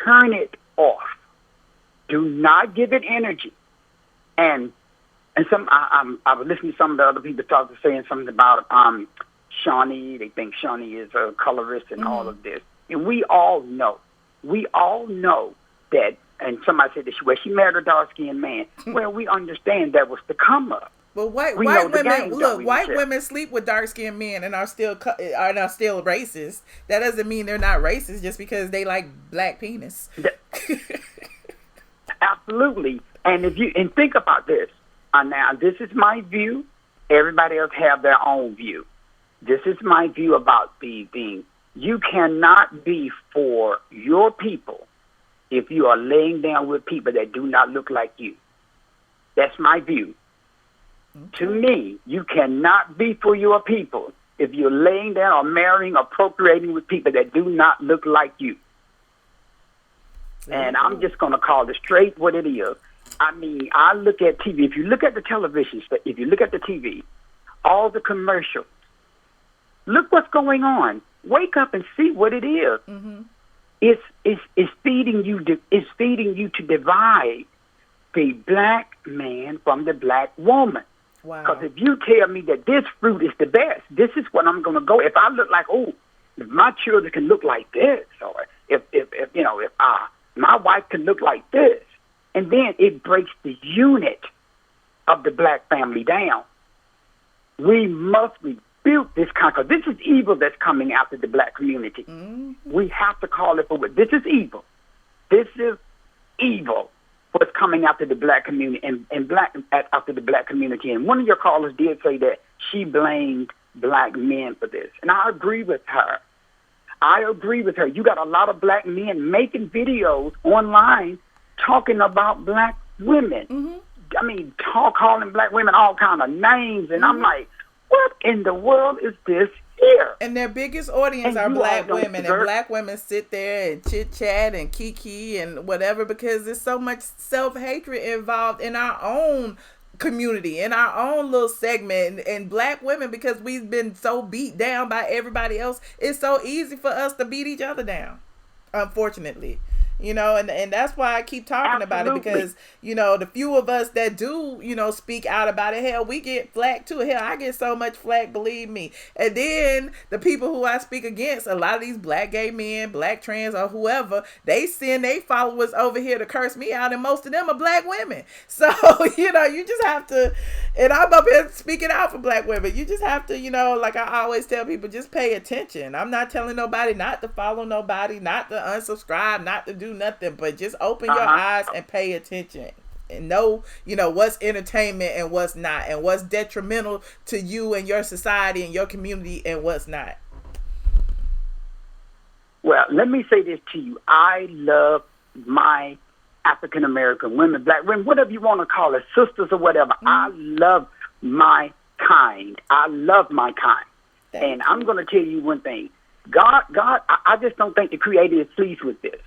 turn it off. Do not give it energy. And I was listening to some of the other people saying something about Shawnee. They think Shawnee is a colorist and all of this. And we all know that, and somebody said that she married a dark-skinned man. Well, we understand that was the come up. But white women sleep with dark-skinned men and are still racist. That doesn't mean they're not racist just because they like black penis. Absolutely. And think about this. Now, this is my view. Everybody else have their own view. This is my view about being. You cannot be for your people if you are laying down with people that do not look like you. That's my view. To me, you cannot be for your people if you're laying down or marrying or procreating with people that do not look like you. And I'm just going to call it straight what it is. I mean, I look at TV. If you look at the television, if you look at the TV, all the commercials, look what's going on. Wake up and see what it is. It's feeding you. It's feeding you to divide the black man from the black woman. Wow. Because if you tell me that this fruit is the best, this is what I'm going to go. If I look like, if my children can look like this, or if my wife can look like this, and then it breaks the unit of the black family down. We must rebuke this kind of, this is evil that's coming after the black community. We have to call it for what, this is evil. This is evil. What's coming after the black community after the black community. And one of your callers did say that she blamed black men for this. And I agree with her. You got a lot of black men making videos online talking about black women. I mean, calling black women all kind of names. And I'm like, what in the world is this here? And their biggest audience are black women. And black women sit there and chit-chat and kiki and whatever because there's so much self-hatred involved in our own community, in our own little segment. And black women, because we've been so beat down by everybody else, it's so easy for us to beat each other down, unfortunately. and that's why I keep talking about it, because, the few of us that do, speak out about it, hell, we get flack too. Hell, I get so much flack, believe me. And then the people who I speak against, a lot of these black gay men, black trans or whoever, they send their followers over here to curse me out, and most of them are black women. So, you just have to, and I'm up here speaking out for black women. You just have to, like I always tell people, just pay attention. I'm not telling nobody not to follow nobody, not to unsubscribe, not to do nothing, but just open your eyes and pay attention and know, what's entertainment and what's not, and what's detrimental to you and your society and your community and what's not. Well, let me say this to you. I love my African American women, black women, whatever you want to call it, sisters or whatever. I love my kind. I love my kind. And I'm going to tell you one thing. God, I just don't think the Creator is pleased with this.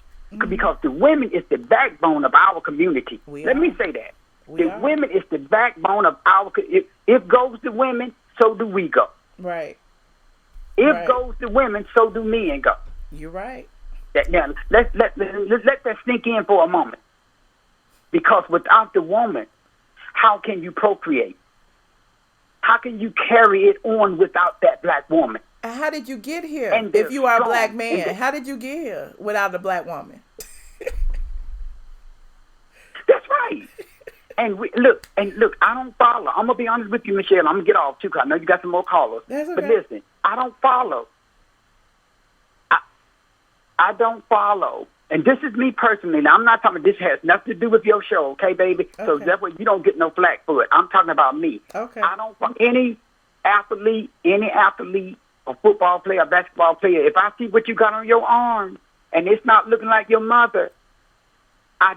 Because the women is the backbone of our community. Let me say that. The women is the backbone of our community. If goes to women, so do we go. Right. If goes to women, so do men go. You're right. Now, let's let that sink in for a moment. Because without the woman, how can you procreate? How can you carry it on without that black woman? How did you get here? And if you are a black man, how did you get here without a black woman? That's right. And look, I don't follow. I'm gonna be honest with you, Michelle. I'm gonna get off too, because I know you got some more callers. That's okay. But listen, I don't follow. I don't follow. And this is me personally. Now, I'm not talking. This has nothing to do with your show, okay, baby? Okay. So that way you don't get no flack for it. I'm talking about me. Okay. I don't follow any athlete, a football player, a basketball player. If I see what you got on your arm and it's not looking like your mother, I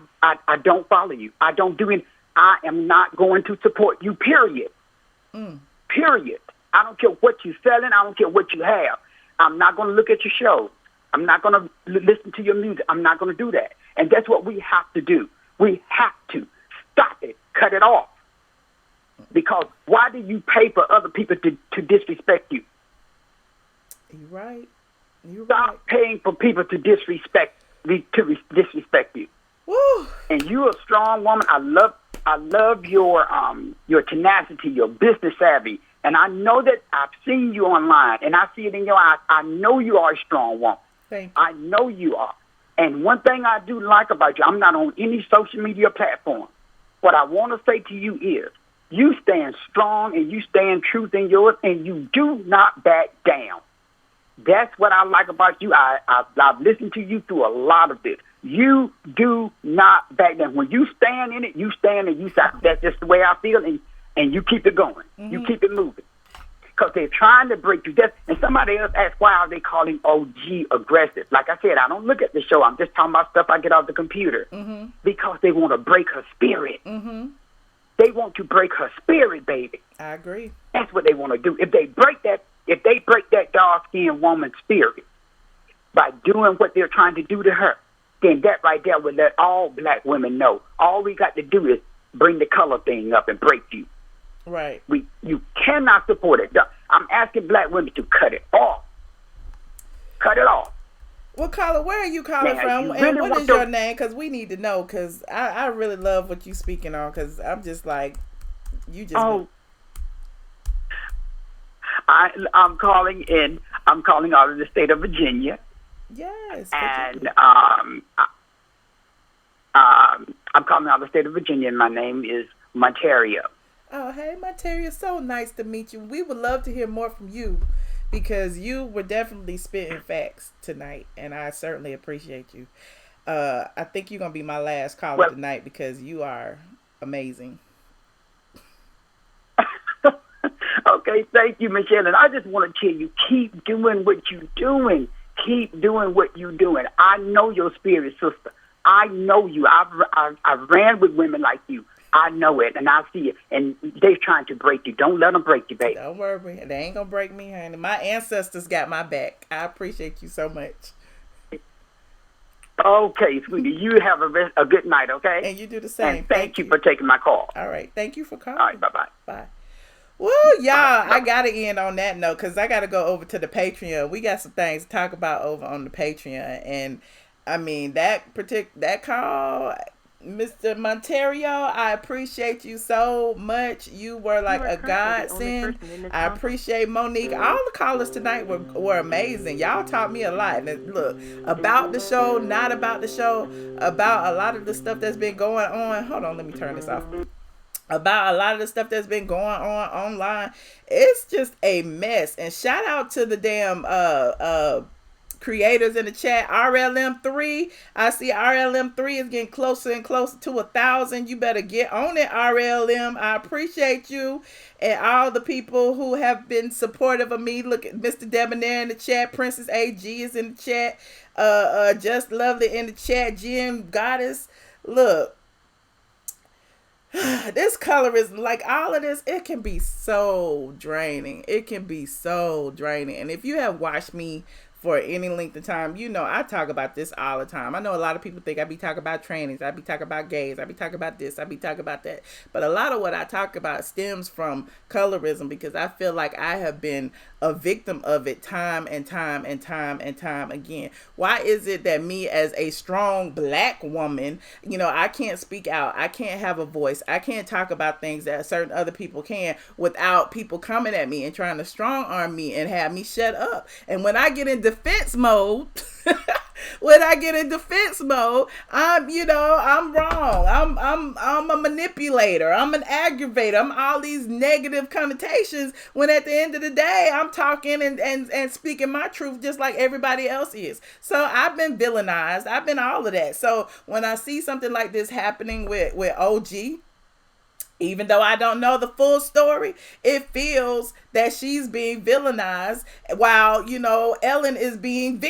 don't follow you. I don't do it. I am not going to support you, period. Period. I don't care what you're selling. I don't care what you have. I'm not going to look at your show. I'm not going to listen to your music. I'm not going to do that. And that's what we have to do. We have to stop it, cut it off. Because why do you pay for other people to disrespect you? You're right. Stop paying for people to disrespect you. Woo. And you're a strong woman. I love your tenacity, your business savvy. And I know that I've seen you online, and I see it in your eyes. I know you are a strong woman. Thank you. I know you are. And one thing I do like about you, I'm not on any social media platform. What I want to say to you is, you stand strong and you stand truth in yours, and you do not back down. That's what I like about you. I've listened to you through a lot of this. You do not back down. When you stand in it, you stand and you say, that's just the way I feel, and you keep it going. You keep it moving. Because they're trying to break you. And somebody else asked, why are they calling OG aggressive? Like I said, I don't look at the show. I'm just talking about stuff I get off the computer. Because they want to break her spirit. They want to break her spirit, baby. I agree. That's what they want to do. If they break that dark-skinned woman's spirit by doing what they're trying to do to her, then that right there will let all black women know. All we got to do is bring the color thing up and break you. Right. You cannot support it. I'm asking black women to cut it off. Cut it off. Well, caller, where are you calling from? And what is your name? Because we need to know, because I really love what you're speaking on, because I'm just like, you just... Oh. I'm calling out of the state of Virginia. Yes. And I'm calling out of the state of Virginia, and my name is Monterio. Oh, hey, Monterio, so nice to meet you. We would love to hear more from you, because you were definitely spitting facts tonight, and I certainly appreciate you. I think you're going to be my last caller tonight, because you are amazing. Okay, thank you, Michelle. And I just want to tell you, keep doing what you're doing. Keep doing what you're doing. I know your spirit, sister. I know you. I've ran with women like you. I know it, and I see it. And they're trying to break you. Don't let them break you, baby. Don't worry. They ain't going to break me, honey. My ancestors got my back. I appreciate you so much. Okay, sweetie. You have a good night, okay? And you do the same. And thank you for taking my call. All right. Thank you for calling. All right, bye-bye. Bye. Woo, y'all, I got to end on that note, because I got to go over to the Patreon. We got some things to talk about over on the Patreon, and I mean, that call, Mr. Monterio, I appreciate you so much. You were like a godsend. I appreciate Monique. All the callers tonight were amazing. Y'all taught me a lot. And look, about the show, not about the show, about a lot of the stuff that's been going on. Hold on, let me turn this off. About a lot of the stuff that's been going on online. It's just a mess. And shout out to the damn creators in the chat. RLM3, I see RLM3 is getting closer and closer to 1,000. You better get on it, RLM. I appreciate you and all the people who have been supportive of me. Look at Mr. Debonair in the chat. Princess AG is in the chat. Just Lovely in the chat. Jim Goddess. Look, this colorism, like all of this, it can be so draining. It can be so draining. And if you have watched me for any length of time, you know I talk about this all the time. I know a lot of people think I be talking about trainings, I be talking about gays, I be talking about this, I be talking about that. But a lot of what I talk about stems from colorism, because I feel like I have been a victim of it time and time and time and time again. Why is it that me as a strong black woman, you know, I can't speak out, I can't have a voice, I can't talk about things that certain other people can without people coming at me and trying to strong arm me and have me shut up? And when I get in defense mode, I'm wrong. I'm a manipulator. I'm an aggravator. I'm all these negative connotations, when at the end of the day, I'm talking and speaking my truth just like everybody else is. So I've been villainized. I've been all of that. So when I see something like this happening with OG, even though I don't know the full story, it feels that she's being villainized while, you know, Ellen is being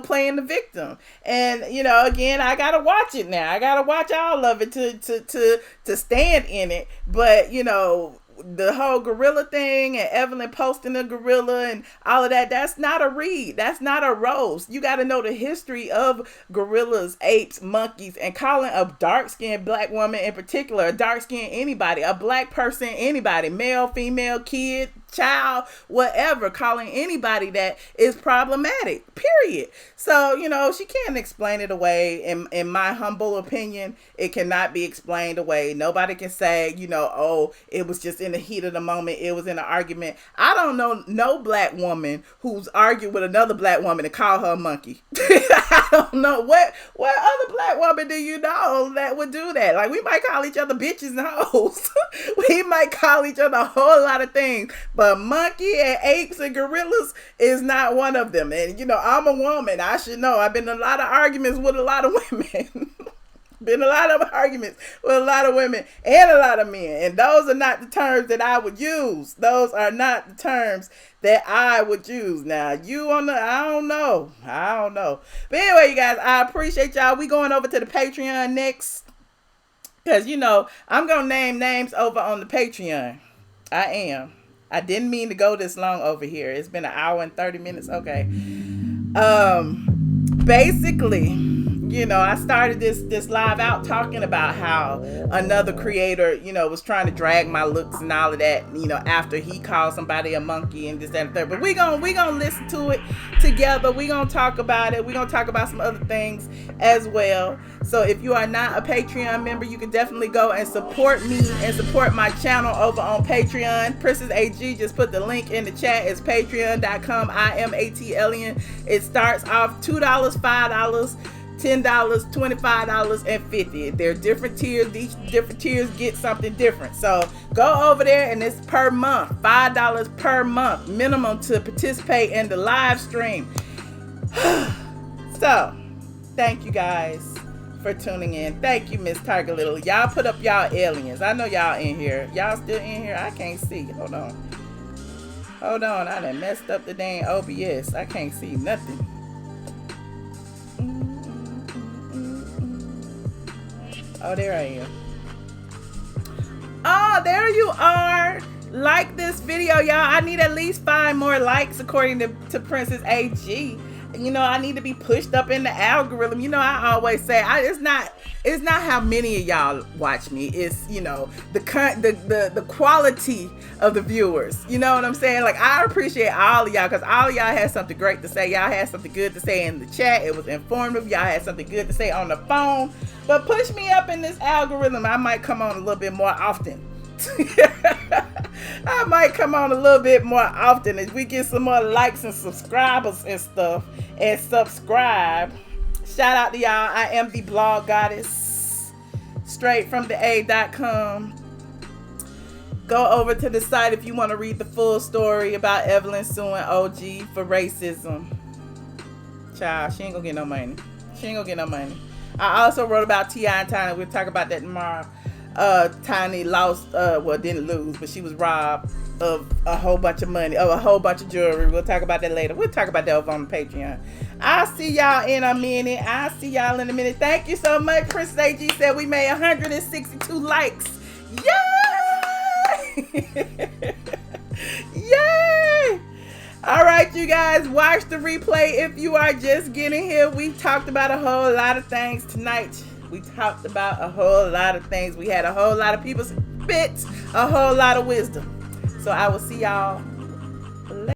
playing the victim. And, you know, again, I gotta watch it now. I gotta watch all of it to stand in it. But, you know, the whole gorilla thing and Evelyn posting a gorilla and all of that, that's not a read. That's not a roast. You got to know the history of gorillas, apes, monkeys, and calling a dark-skinned black woman in particular, a dark-skinned anybody, a black person, anybody, male, female, kid, child, whatever, calling anybody that is problematic, period. So, you know, she can't explain it away. In my humble opinion, it cannot be explained away. Nobody can say, you know, oh, it was just in the heat of the moment, it was in an argument. I don't know no black woman who's argued with another black woman and call her a monkey. I don't know what other black woman do you know that would do that. Like, we might call each other bitches and hoes. We might call each other a whole lot of things, but monkey and apes and gorillas is not one of them. And, you know, I'm a woman. I should know. I've been in a lot of arguments with a lot of women. Been a lot of arguments with a lot of women and a lot of men. And those are not the terms that I would use. Those are not the terms that I would use. Now, I don't know. But anyway, you guys, I appreciate y'all. We going over to the Patreon next. Because, you know, I'm going to name names over on the Patreon. I am. I didn't mean to go this long over here. It's been an hour and 30 minutes. Okay. Basically, you know, I started this live out talking about how another creator, you know, was trying to drag my looks and all of that, you know, after he called somebody a monkey and this, that, and third. But we gonna listen to it together. We gonna talk about it. We gonna talk about some other things as well. So if you are not a Patreon member, you can definitely go and support me and support my channel over on Patreon. Princess AG just put the link in the chat. It's patreon.com, iamATLien. It starts off $2, $5, $10, $25, and $50. There are different tiers. Each different tiers get something different. So go over there, and it's per month, $5 per month minimum to participate in the live stream. So thank you guys for tuning in. Thank you, Miss Tiger Little. Y'all put up y'all aliens. I know y'all in here. Y'all still in here? I can't see. Hold on. I done messed up the dang OBS. I can't see nothing. Oh, there I am. Oh, there you are. Like this video, y'all. I need at least 5 more likes according to Princess AG. you know, I need to be pushed up in the algorithm. You know, I always say, it's not how many of y'all watch me. It's, you know, the quality of the viewers. You know what I'm saying? Like, I appreciate all of y'all, because all of y'all had something great to say. Y'all had something good to say in the chat. It was informative. Y'all had something good to say on the phone. But push me up in this algorithm. I might come on a little bit more often. I might come on a little bit more often as we get some more likes and subscribers and stuff. And subscribe. Shout out to y'all. I am the blog goddess, straight from the A.com. Go over to the site if you want to read the full story about Evelyn suing OG for racism. Child, she ain't gonna get no money. She ain't gonna get no money. I also wrote about T.I. and Tiny. We'll talk about that tomorrow. Tiny lost, well, didn't lose, but she was robbed of a whole bunch of money, of a whole bunch of jewelry. We'll talk about that later. We'll talk about that over on the Patreon. I'll see y'all in a minute. Thank you so much. Princess AG said we made 162 likes. Yay! Yay! All right, you guys, watch the replay if you are just getting here. We talked about a whole lot of things tonight. We talked about a whole lot of things. We had a whole lot of people spit a whole lot of wisdom. So I will see y'all later.